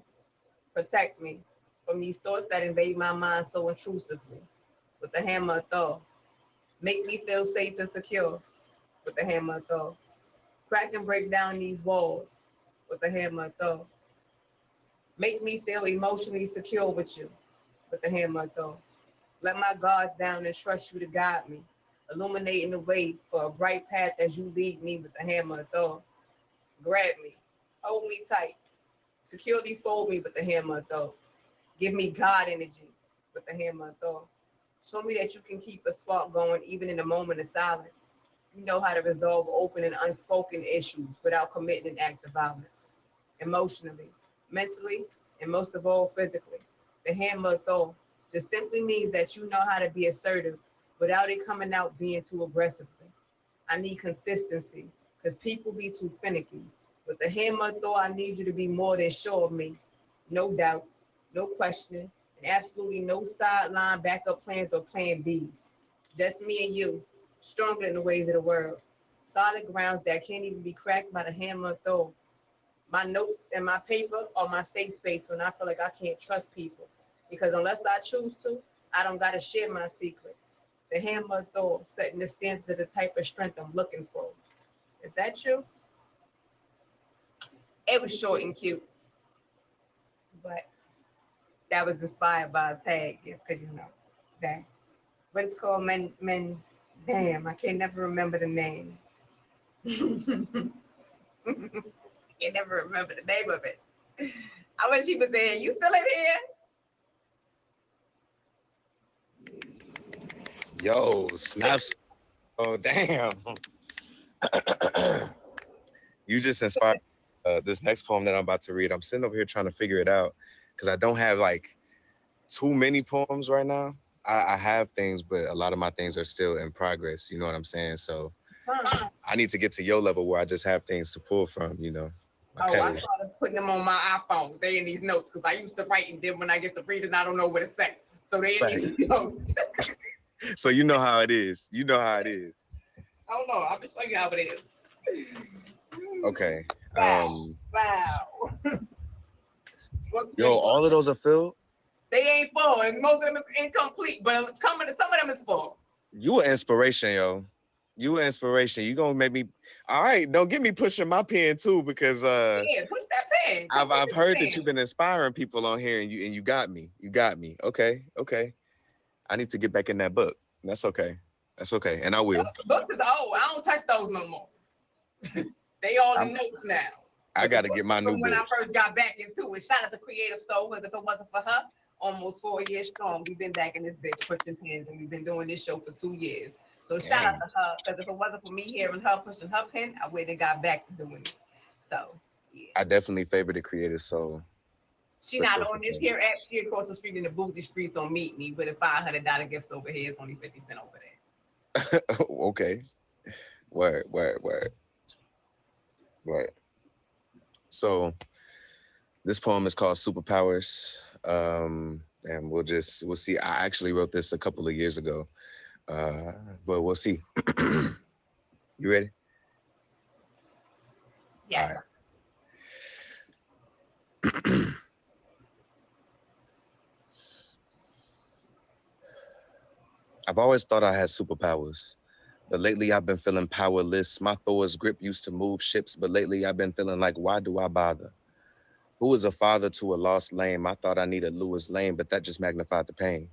protect me from these thoughts that invade my mind so intrusively. With the hammer of Thor. Make me feel safe and secure with the hammer of Thor. Crack and break down these walls with the hammer of Thor. Make me feel emotionally secure with you with the hammer of Thor. Let my guards down and trust you to guide me, illuminating the way for a bright path as you lead me with the hammer of Thor. Grab me, hold me tight, securely fold me with the hammer of Thor. Give me God energy with the hammer of Thor. Show me that you can keep a spark going even in a moment of silence. You know how to resolve open and unspoken issues without committing an act of violence. Emotionally, mentally, and most of all, physically. The hammer of Thor just simply means that you know how to be assertive without it coming out being too aggressively. I need consistency because people be too finicky. With the hammer of Thor, I need you to be more than sure of me. No doubts, no questioning, and absolutely no sideline backup plans or plan Bs. Just me and you, stronger than the ways of the world. Solid grounds that can't even be cracked by the hammer of Thor. My notes and my paper are my safe space when I feel like I can't trust people. Because unless I choose to, I don't gotta share my secrets. The hammer of Thor, setting the standards of the type of strength I'm looking for. Is that you? It was short and cute. But that was inspired by a tag gift, because you know that. What it's called, damn, I can't never remember the name. I can't never remember the name of it. I wish he was there. You still in here? Yo, snaps. Oh, damn. You just inspired this next poem that I'm about to read. I'm sitting over here trying to figure it out because I don't have like too many poems right now. I have things, but a lot of my things are still in progress. You know what I'm saying? So I need to get to your level where I just have things to pull from, you know. I Okay. started putting them on my iPhone. They in these notes because I used to write and then when I get to reading, I don't know what to say. So they in these notes. So you know how it is. You know how it is. I don't know. I'll be showing you how it is. Okay. Wow. Yo, all of those are filled? They ain't full, and most of them is incomplete, but some of them is full. You an inspiration, yo. You an inspiration. You gonna make me. All right, don't get me pushing my pen too, because yeah, push that pen. I've heard that you've been inspiring people on here, and you got me. You got me. Okay. I need to get back in that book. That's okay. And I will. Books is old. I don't touch those no more. They all in notes now. I got to get my new when book. I first got back into it. Shout out to Creative Soul, because if it wasn't for her, almost 4 years strong, we've been back in this bitch pushing pens, and we've been doing this show for 2 years. So shout out to her, because if it wasn't for me hearing her pushing her pen, I wouldn't have got back to doing it. So yeah. I definitely favor the Creative Soul. She not on this here app. She across the street in the bougie streets on Meet Me with a $500 gift over here. It's only 50 cents over there. Okay. Word. So this poem is called Superpowers. And we'll see. I actually wrote this a couple of years ago. But we'll see. You ready? Yeah. All right. I've always thought I had superpowers, but lately I've been feeling powerless. My Thor's grip used to move ships, but lately I've been feeling like, why do I bother? Who is a father to a lost lame? I thought I needed Lewis Lane, but that just magnified the pain.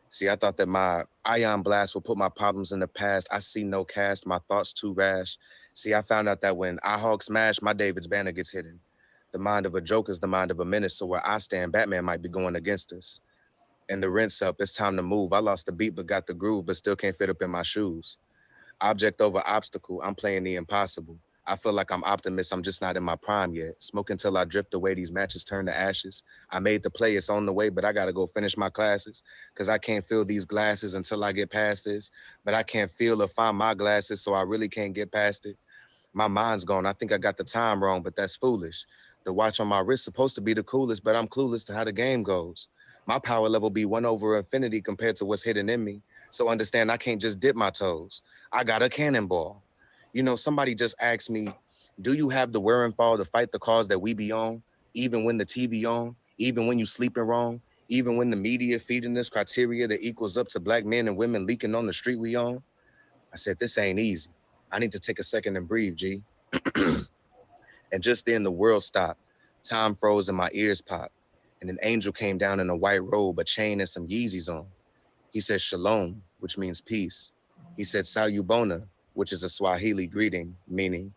See, I thought that my ion blast would put my problems in the past. I see no cast, my thoughts too rash. See, I found out that when I hog smash, my David's banner gets hidden. The mind of a joke is the mind of a menace, so where I stand, Batman might be going against us. And the rent's up, it's time to move. I lost the beat, but got the groove, but still can't fit up in my shoes. Object over obstacle, I'm playing the impossible. I feel like I'm optimist, I'm just not in my prime yet. Smoke until I drift away, these matches turn to ashes. I made the play, it's on the way, but I gotta go finish my classes. Cause I can't fill these glasses until I get past this. But I can't feel or find my glasses, so I really can't get past it. My mind's gone, I think I got the time wrong, but that's foolish. The watch on my wrist supposed to be the coolest, but I'm clueless to how the game goes. My power level be 1 over infinity compared to what's hidden in me. So understand I can't just dip my toes. I got a cannonball. You know, somebody just asked me, do you have the wherewithal to fight the cause that we be on? Even when the TV on, even when you sleeping wrong, even when the media feeding this criteria that equals up to black men and women leaking on the street we on? I said, this ain't easy. I need to take a second and breathe, G. And just then the world stopped. Time froze and my ears popped. And an angel came down in a white robe, a chain and some Yeezys on. He said shalom, which means peace. He said salubona, which is a Swahili greeting, meaning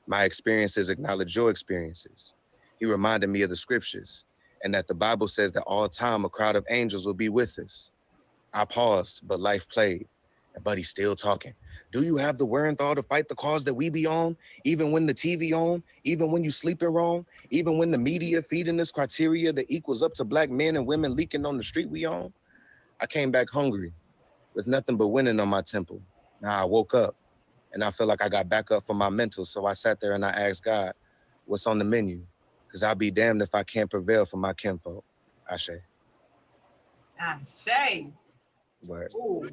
my experiences acknowledge your experiences. He reminded me of the scriptures and that the Bible says that all time a crowd of angels will be with us. I paused, but life played. And Buddy's still talking. Do you have the wherewithal to fight the cause that we be on? Even when the TV on? Even when you sleeping wrong? Even when the media feeding this criteria that equals up to black men and women leaking on the street we on? I came back hungry with nothing but winning on my temple. Now I woke up and I feel like I got back up for my mental. So I sat there and I asked God, what's on the menu? Because I'll be damned if I can't prevail for my kinfolk. Ashe. Ashe. Word. Ooh.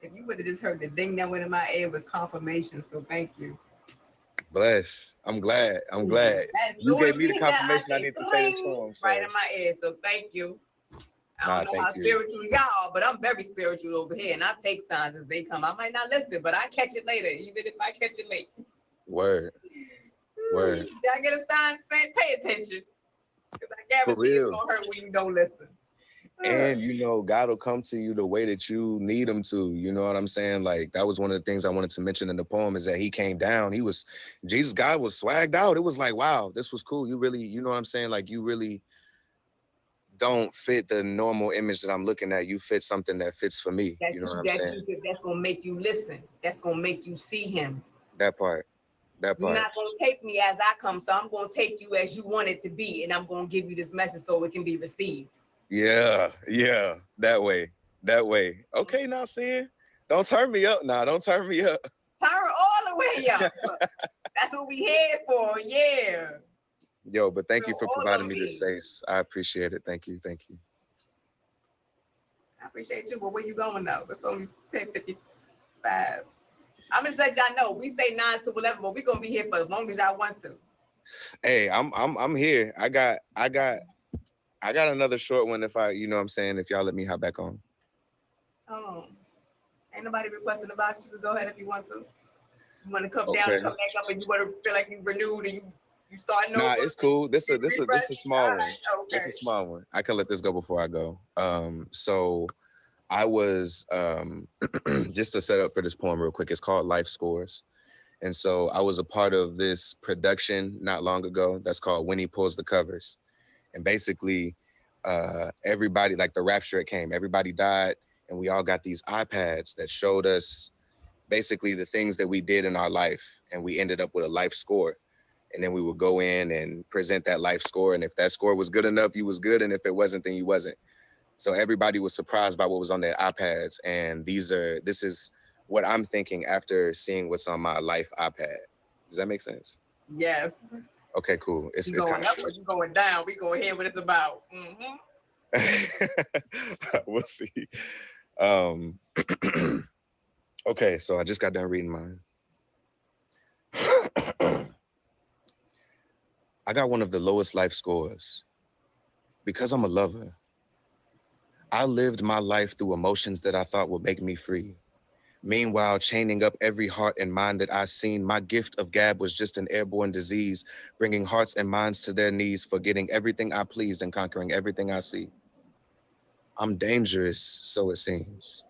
If you would have just heard the ding that went in my ear, was confirmation. So thank you. Bless. I'm glad. You gave me the confirmation I need to say this poem. So. Right in my ear. So thank you. I don't know how spiritual y'all, but I'm very spiritual over here, and I take signs as they come. I might not listen, but I catch it later, even if I catch it late. Word. Word. Did I get a sign saying pay attention? Because I guarantee it's gonna hurt when you don't listen. And you know, God will come to you the way that you need him to. You know what I'm saying? Like that was one of the things I wanted to mention in the poem is that he came down. God was swagged out. It was like, wow, this was cool. You really, you know what I'm saying? Like you really don't fit the normal image that I'm looking at. You fit something that fits for me. You know what I'm saying? That's gonna make you listen. That's gonna make you see him. That part. You're not gonna take me as I come, so I'm gonna take you as you want it to be, and I'm gonna give you this message so it can be received. Yeah, that way. Okay, now, Sin, don't turn me up now. Don't turn me up. Turn all the way up. That's what we here for. Yeah. Yo, but thank you So for all providing of me this me. space. I appreciate it. Thank you. Thank you. I appreciate you, but where you going though? It's only 10:55. I'm just let y'all know. We say 9 to 11, but we're gonna be here for as long as y'all want to. Hey, I'm here. I got another short one if I, you know what I'm saying, if y'all let me hop back on. Ain't nobody requesting about you. You can go ahead if you want to. You want to come down, Okay. come back up, and you want to feel like you renewed and you starting over. Nah, it's cool. This a small All one. right, okay. This is a small one. I can let this go before I go. So I was just to set up for this poem real quick. It's called Life Scores. And so I was a part of this production not long ago that's called When He Pulls the Covers. And basically, everybody, like the rapture, it came. Everybody died, and we all got these iPads that showed us basically the things that we did in our life, and we ended up with a life score. And then we would go in and present that life score, and if that score was good enough, you was good, and if it wasn't, then you wasn't. So everybody was surprised by what was on their iPads, and this is what I'm thinking after seeing what's on my life iPad. Does that make sense? Yes. Okay, cool. It's You going kind of up or you going down? We go hear what it's about. We'll see. Okay, so I just got done reading mine. I got one of the lowest life scores because I'm a lover. I lived my life through emotions that I thought would make me free. Meanwhile, chaining up every heart and mind that I seen, my gift of gab was just an airborne disease, bringing hearts and minds to their knees, forgetting everything I pleased and conquering everything I see. I'm dangerous, so it seems.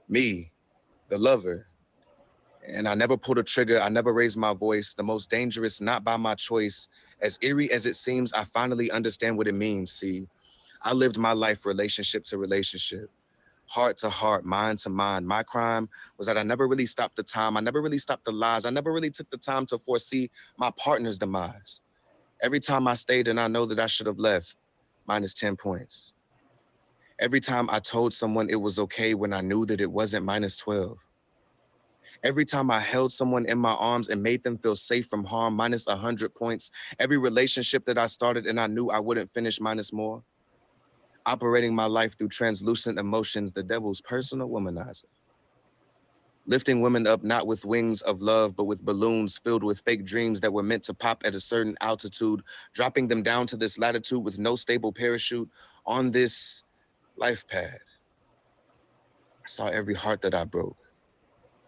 Me, the lover. And I never pulled a trigger, I never raised my voice, the most dangerous, not by my choice. As eerie as it seems, I finally understand what it means, see. I lived my life relationship to relationship, heart to heart, mind to mind. My crime was that I never really stopped the time. I never really stopped the lies. I never really took the time to foresee my partner's demise. Every time I stayed and I know that I should have left, minus 10 points. Every time I told someone it was okay when I knew that it wasn't, minus 12. Every time I held someone in my arms and made them feel safe from harm, minus 100 points. Every relationship that I started and I knew I wouldn't finish, minus more. Operating my life through translucent emotions, the devil's personal womanizer. Lifting women up not with wings of love, but with balloons filled with fake dreams that were meant to pop at a certain altitude, dropping them down to this latitude with no stable parachute on this life pad. I saw every heart that I broke,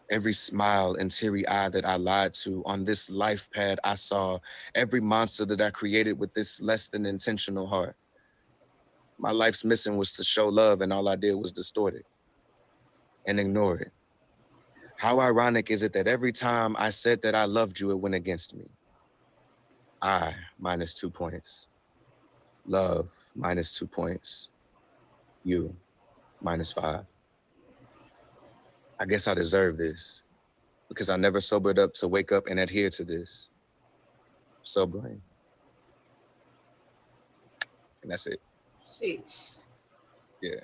every smile and teary eye that I lied to. On this life pad, I saw every monster that I created with this less than intentional heart. My life's mission was to show love, and all I did was distort it and ignore it. How ironic is it that every time I said that I loved you, it went against me? I, minus 2 points. Love, minus 2 points. You, minus 5. I guess I deserve this because I never sobered up to wake up and adhere to this. Sobering. And that's it. Sheesh. Yeah.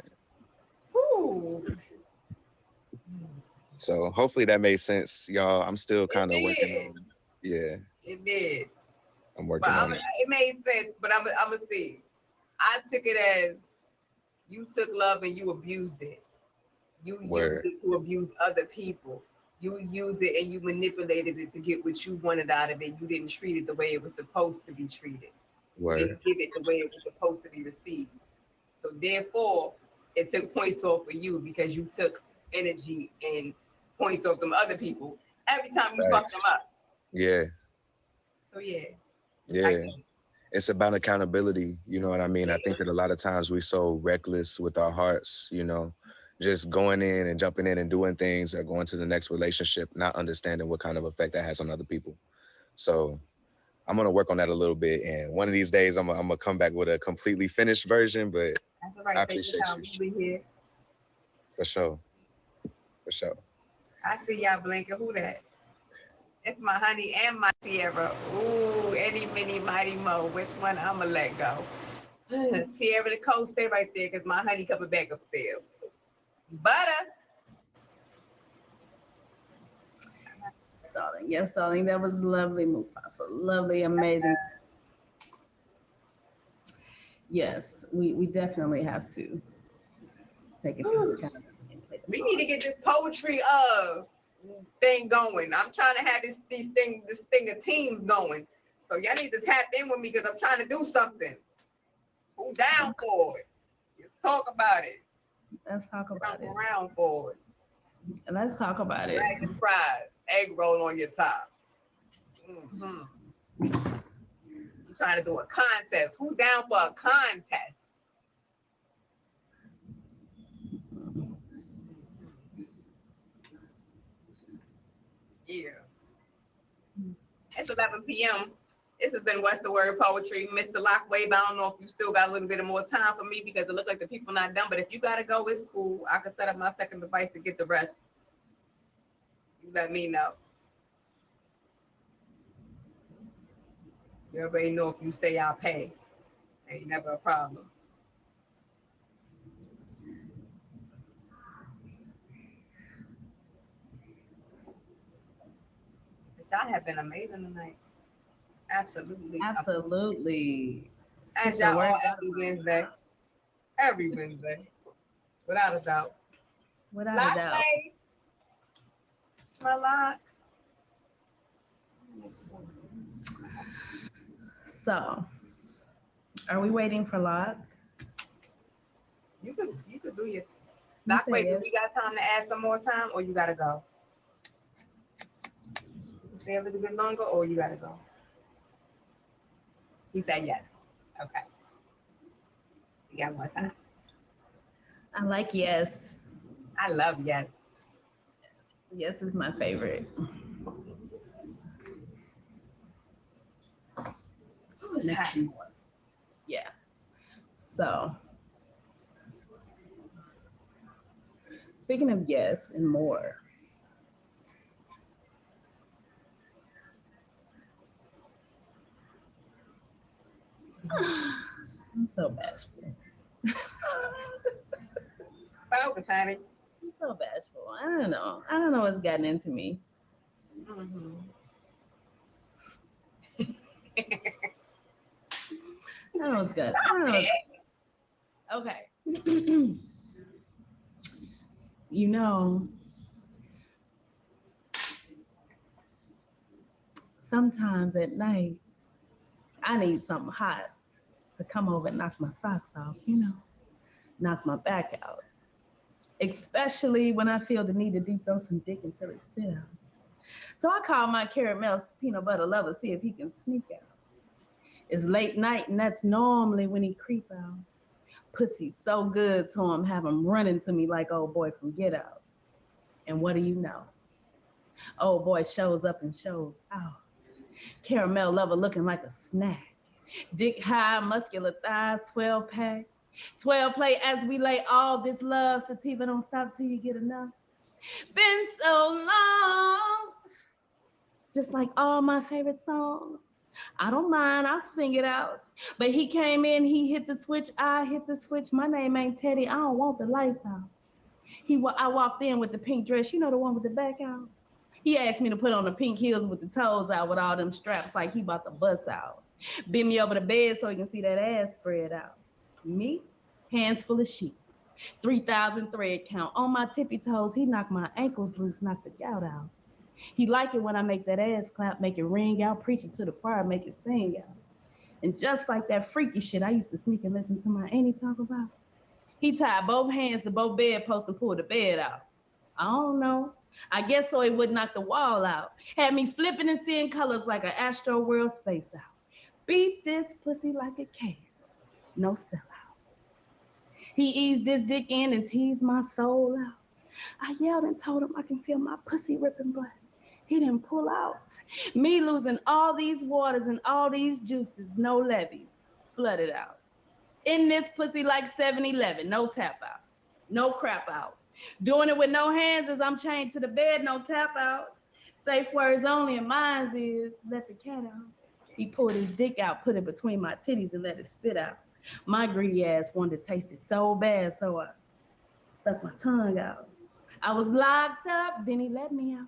Woo. So hopefully that made sense, y'all. I'm still kind of working on it. Yeah, It did. I'm working But on it. it made sense, but I'm gonna see. I took it as you took love and you abused it. You Word. used it to abuse other people. You used it and you manipulated it to get what you wanted out of it. You didn't treat it the way it was supposed to be treated. You Word. didn't give it the way it was supposed to be received. So therefore, it took points off for you because you took energy and points off some other people every time you fucked them up. Yeah, So yeah. yeah. It's about accountability. You know what I mean? I think that a lot of times we're so reckless with our hearts, you know, just going in and jumping in and doing things or going to the next relationship, not understanding what kind of effect that has on other people. So I'm going to work on that a little bit. And one of these days, I'm going to come back with a completely finished version, but That's all right. I Take your appreciate time. you. We'll be here. For sure. For sure. I see y'all blinking. Who that? It's my honey and my Tierra. Ooh, any, mini, mighty, mo. Which one I'ma let go? Tierra the coast, stay right there because my honey coming back upstairs. Butter. darling. Yes, darling. That was lovely, Mufasa. Lovely, amazing. Yes, we definitely have to take it into account. We need to get this poetry thing going. I'm trying to have this thing of teams going. So y'all need to tap in with me because I'm trying to do something. Who down for it? Let's talk about it. Let's talk about it. Around for it. And let's talk about it. Dragon fries, egg roll on your top. I'm trying to do a contest. Who down for a contest? Yeah. It's 11 p.m. This has been What's the Word Poetry. Mr. Lockwave, I don't know if you still got a little bit of more time for me because it looked like the people not done, but if you got to go, it's cool. I can set up my second device to get the rest. You let me know. You already know if you stay, I'll pay. Ain't never a problem. But y'all have been amazing tonight. Absolutely. Absolutely. As y'all all every Wednesday. Every Wednesday. Without a doubt. Without a doubt. My lock. So, are we waiting for Lock? You could do your Lock. Wait, do we got time to add some more time or you gotta go? You can stay a little bit longer or you gotta go? He said yes. Okay. You got more time. I like yes. I love yes. Yes is my favorite. Who's that? Yeah. So, speaking of yes and more, I'm so bashful. Focus, honey. I'm so bashful. I don't know what's gotten into me. I know it's good. Okay. You know, sometimes at night, I need something hot to come over and knock my socks off, knock my back out. Especially when I feel the need to deep throw some dick until it spit out. So I call my caramel peanut butter lover, see if he can sneak out. It's late night, and that's normally when he creep out. Pussy's so good to him, have him running to me like old boy from Get Out. And what do you know? Old boy shows up and shows out. Caramel lover looking like a snack. Dick high, muscular thighs, 12 pack. 12 play as we lay all this love. Sativa don't stop till you get enough. Been so long. Just like all my favorite songs. I don't mind, I'll sing it out. But he came in, he hit the switch, I hit the switch. My name ain't Teddy, I don't want the lights out. I walked in with the pink dress, the one with the back out. He asked me to put on the pink heels with the toes out with all them straps like he about to bust out. Bend me over the bed so he can see that ass spread out. Me, hands full of sheets. 3,000 thread count. On my tippy toes, he knocked my ankles loose, knocked the gout out. He like it when I make that ass clap, make it ring out, preach it to the choir, make it sing out. And just like that freaky shit I used to sneak and listen to my auntie talk about, he tied both hands to both bedposts and pulled the bed out. I don't know. I guess so he wouldn't knock the wall out. Had me flipping and seeing colors like an Astro World space out. Beat this pussy like a case. No sellout. He eased this dick in and teased my soul out. I yelled and told him I can feel my pussy ripping, but he didn't pull out. Me losing all these waters and all these juices, no levies, flooded out. In this pussy like 7-Eleven, no tap out, no crap out. Doing it with no hands as I'm chained to the bed, no tap out. Safe words only, and mine is let the cat out. He pulled his dick out, put it between my titties and let it spit out. My greedy ass wanted to taste it so bad, so I stuck my tongue out. I was locked up, then he let me out.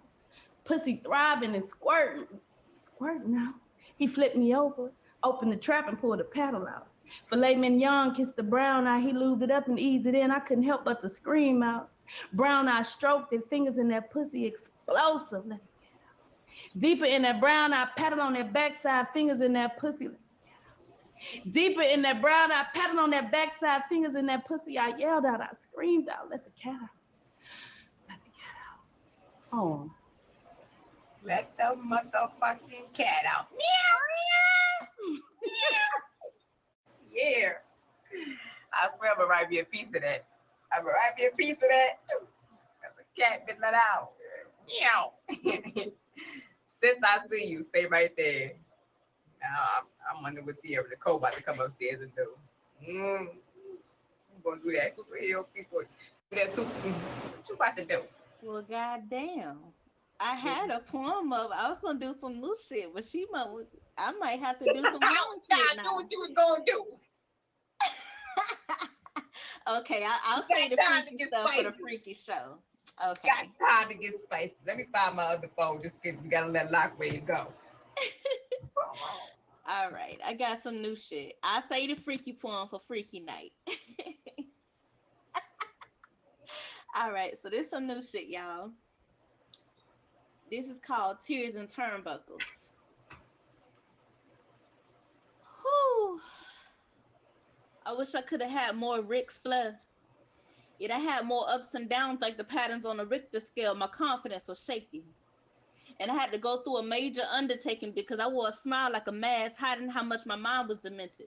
Pussy thriving and squirting out. He flipped me over, opened the trap and pulled the paddle out. Filet mignon kissed the brown eye. He lubed it up and eased it in. I couldn't help but to scream out. Brown eye stroked their fingers in that pussy explosive. Let me get out. Deeper in that brown eye, paddle on that backside, fingers in that pussy. Let me get out. Deeper in that brown eye, paddle on that backside, fingers in that pussy. I yelled out, I screamed out, let the cat out. Let the cat out. Oh. Let the motherfucking cat out. Meow, meow. Yeah. I swear I'm gonna write me a piece of that. I'm gonna write me a piece of that. The cat been let out. Meow. Since I see you, stay right there. Now I'm wondering what Tierra Nicole about to come upstairs and do. I'm gonna do that superhero piece. Do that too. What you about to do? Well, goddamn. I had a poem up. I was gonna do some new shit, but I might have to do some wrong shit now. I knew what you was gonna do. Okay, I'll say the freaky stuff for the freaky show. Okay. Got time to get spicy. Let me find my other phone just because we gotta let Lockway go. All right, I got some new shit. I'll say the freaky poem for Freaky Night. All right, so this is some new shit, y'all. This is called Tears and Turnbuckles. Whew. I wish I could have had more Rick's flair. Yet I had more ups and downs like the patterns on the Richter scale. My confidence was shaky. And I had to go through a major undertaking because I wore a smile like a mask, hiding how much my mind was demented.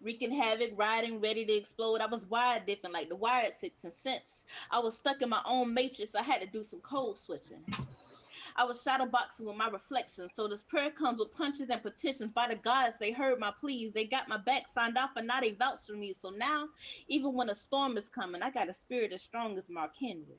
Wreaking havoc, riding, ready to explode. I was wired different like the wired Sixth Sense. I was stuck in my own matrix. I had to do some code switching. I was shadowboxing with my reflection. So this prayer comes with punches and petitions. By the gods, they heard my pleas. They got my back, signed off, and now they vouch for me. So now, even when a storm is coming, I got a spirit as strong as Mark Henry.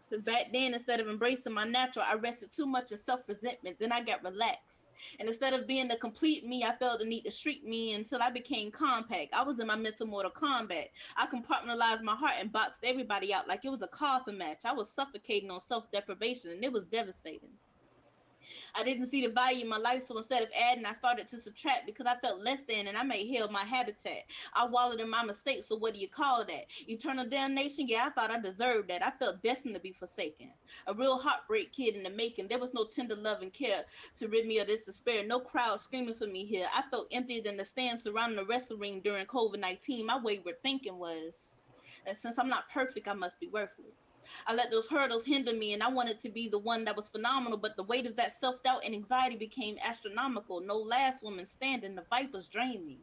Because back then, instead of embracing my natural, I rested too much in self-resentment. Then I got relaxed. And instead of being the complete me, I felt the need to shrink me until I became compact. I was in my mental Mortal Kombat. I compartmentalized my heart and boxed everybody out like it was a coffin match. I was suffocating on self-deprivation, and it was devastating. I didn't see the value in my life, so instead of adding, I started to subtract because I felt less than, and I made hell my habitat. I wallowed in my mistakes, so what do you call that? Eternal damnation? Yeah, I thought I deserved that. I felt destined to be forsaken. A real heartbreak kid in the making. There was no tender love and care to rid me of this despair. No crowd screaming for me here. I felt emptier than the stand surrounding the wrestling ring during COVID-19. My wayward thinking was that since I'm not perfect, I must be worthless. I let those hurdles hinder me, and I wanted to be the one that was phenomenal, but the weight of that self-doubt and anxiety became astronomical. No last woman standing, the vipers drained me.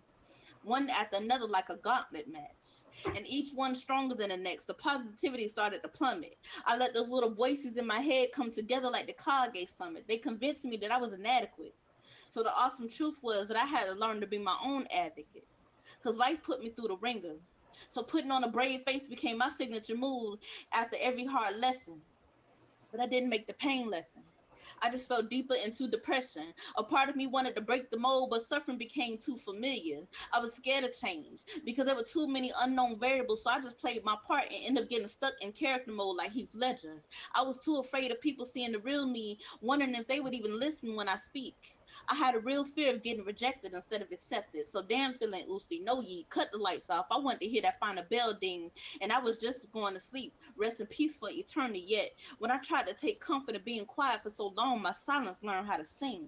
One after another like a gauntlet match, and each one stronger than the next. The positivity started to plummet. I let those little voices in my head come together like the Kage Summit. They convinced me that I was inadequate. So the awesome truth was that I had to learn to be my own advocate, because life put me through the ringer. So putting on a brave face became my signature move after every hard lesson. But I didn't make the pain lesson. I just fell deeper into depression. A part of me wanted to break the mold, but suffering became too familiar. I was scared of change because there were too many unknown variables, so I just played my part and ended up getting stuck in character mode like Heath Ledger. I was too afraid of people seeing the real me, wondering if they would even listen when I speak. I had a real fear of getting rejected instead of accepted. So damn feeling Uzi, no yeet, cut the lights off. I wanted to hear that final bell ding, and I was just going to sleep. Rest in peace for eternity. Yet when I tried to take comfort in being quiet for so long, my silence learned how to sing.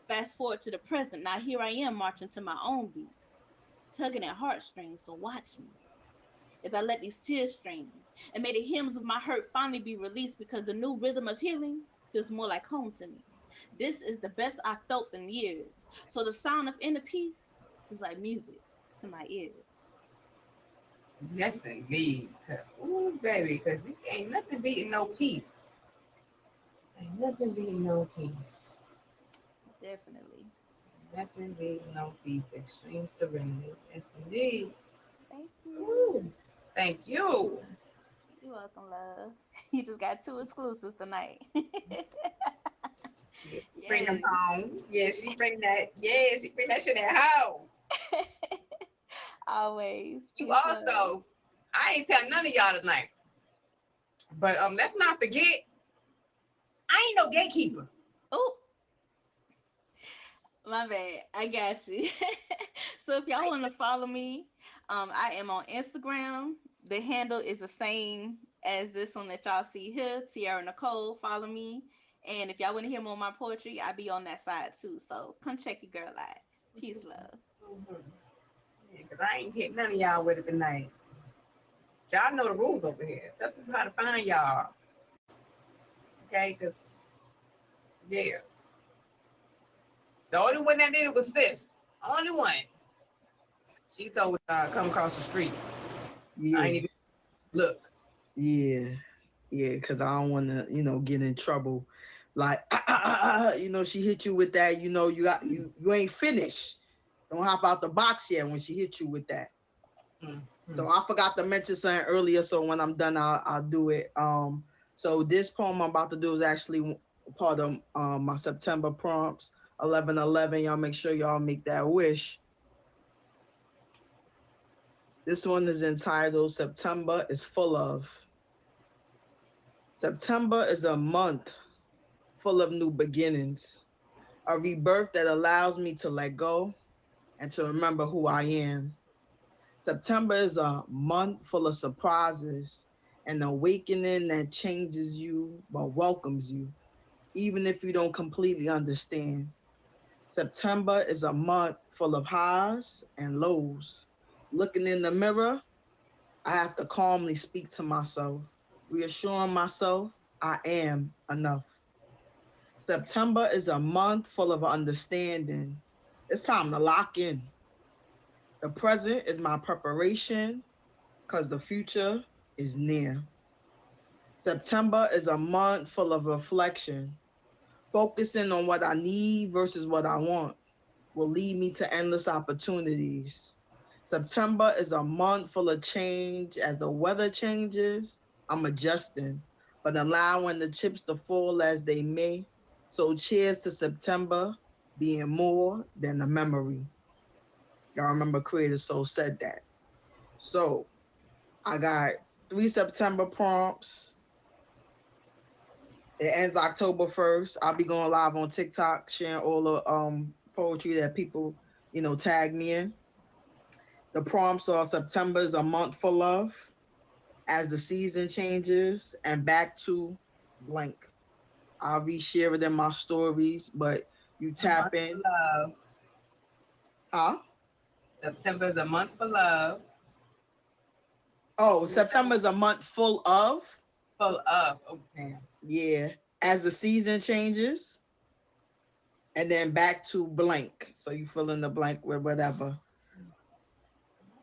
Fast forward to the present. Now here I am marching to my own beat, tugging at heartstrings. So watch me as I let these tears strain, and may the hymns of my hurt finally be released, because the new rhythm of healing feels more like home to me. This is the best I've felt in years. So the sound of inner peace is like music to my ears. Yes, indeed. Ooh, baby, because ain't nothing beating no peace. Ain't nothing beating no peace. Definitely. Nothing beating no peace. Extreme serenity. Yes, indeed. Thank you. Ooh, thank you. You're welcome, love. You just got 2 exclusives tonight. Bring them home. Yeah, she bring that. Yeah, she bring that shit at home. Always. You also, I ain't telling none of y'all tonight, but let's not forget I ain't no gatekeeper. Oh, my bad. I got you. So if y'all want to follow me, I am on Instagram. The handle is the same as this one that y'all see here, Tiara Nicole. Follow me. And if y'all want to hear more of my poetry, I be on that side too. So come check your girl out. Peace, love. Yeah, cause I ain't hit none of y'all with it tonight. Y'all know the rules over here. Tell people how to find y'all. Okay, cause yeah. The only one that did it was sis. Only one. She told me come across the street. Yeah. I ain't even look. Yeah, because I don't want to, get in trouble. Like, she hit you with that. You ain't finished. Don't hop out the box yet when she hit you with that. So I forgot to mention something earlier. So when I'm done, I'll do it. So this poem I'm about to do is actually part of my September prompts. 11/11. Y'all make sure y'all make that wish. This one is entitled September is Full of. September is a month full of new beginnings, a rebirth that allows me to let go and to remember who I am. September is a month full of surprises, an awakening that changes you but welcomes you, even if you don't completely understand. September is a month full of highs and lows. Looking in the mirror, I have to calmly speak to myself, reassuring myself I am enough. September is a month full of understanding. It's time to lock in. The present is my preparation because the future is near. September is a month full of reflection. Focusing on what I need versus what I want will lead me to endless opportunities. September is a month full of change. As the weather changes, I'm adjusting, but allowing the chips to fall as they may. So cheers to September being more than a memory. Y'all remember Creator Soul said that. So I got 3 September prompts. It ends October 1st. I'll be going live on TikTok, sharing all the poetry that people, tag me in. The prompts are September is a month for love, as the season changes, and back to blank. I'll reshare it in my stories, but you tap in. Love. Huh? September is a month for love. Oh, September is a month full of? Full of. Okay. Yeah. As the season changes, and then back to blank. So you fill in the blank with whatever.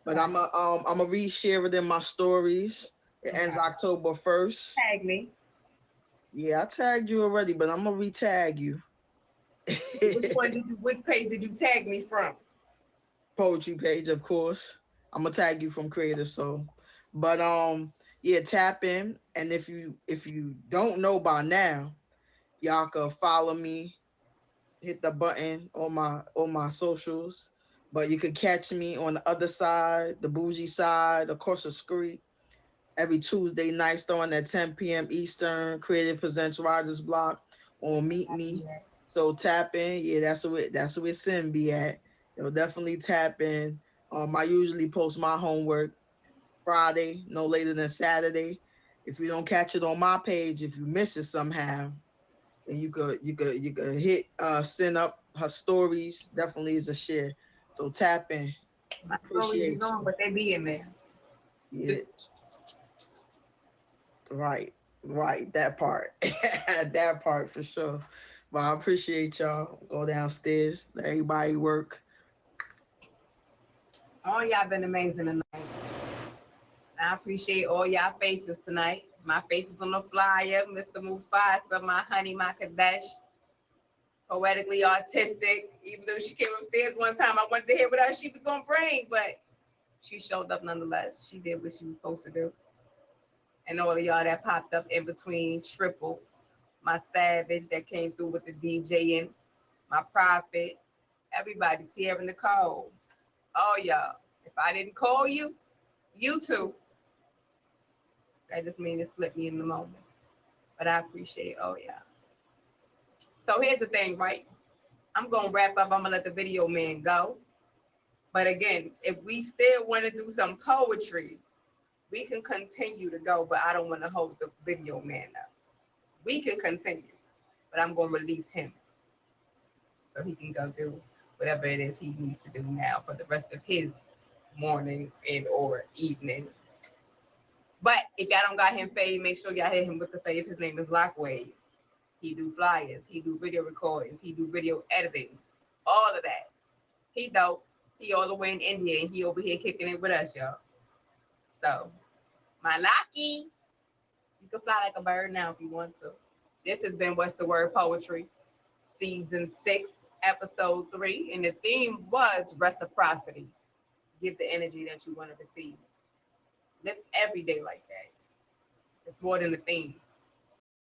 But I'm a reshare it in my stories. It ends October 1st. Tag me. Yeah, I tagged you already, but I'm gonna re-tag you. Which page did you tag me from? Poetry page, of course. I'm gonna tag you from Creator Soul. But yeah, tap in. And if you don't know by now, y'all can follow me, hit the button on my socials. But you can catch me on the other side, the bougie side, across the street, every Tuesday night starting at 10 p.m. Eastern. Creative Presents Rogers Block on Meet Me. So tap in. Yeah, that's where Sin be at. You'll definitely tap in. I usually post my homework Friday, no later than Saturday. If you don't catch it on my page, if you miss it somehow, then you could hit Sin up her stories. Definitely is a share. So tap in. My stories is on, but they be in there. Yeah. Right. That part. That part for sure. But I appreciate y'all. Go downstairs. Let everybody work. All y'all been amazing tonight. I appreciate all y'all faces tonight. My face is on the flyer. Mr. Mufasa, my honey, my Kadesh. Poetically artistic. Even though she came upstairs one time, I wanted to hear what else she was going to bring, but she showed up nonetheless. She did what she was supposed to do. And all of y'all that popped up in between, Triple, my Savage that came through with the DJing, my Prophet, everybody, Tierra Nicole, all y'all. If I didn't call you, you too. That just means it slipped me in the moment. But I appreciate all y'all. So here's the thing, right? I'm gonna wrap up. I'm gonna let the video man go. But again, if we still want to do some poetry, we can continue to go, but I don't want to hold the video man up. We can continue, but I'm gonna release him so he can go do whatever it is he needs to do now for the rest of his morning and or evening. But if y'all don't got him fade, make sure y'all hit him with the fade. His name is Lockwave. He do flyers, he do video recordings, he do video editing, all of that. He dope. He all the way in India and he over here kicking it with us, y'all. So, my Locky, you can fly like a bird now if you want to. This has been What's the Word Poetry, Season 6, Episode 3, and the theme was reciprocity. Give the energy that you want to receive. Live every day like that. It's more than a theme.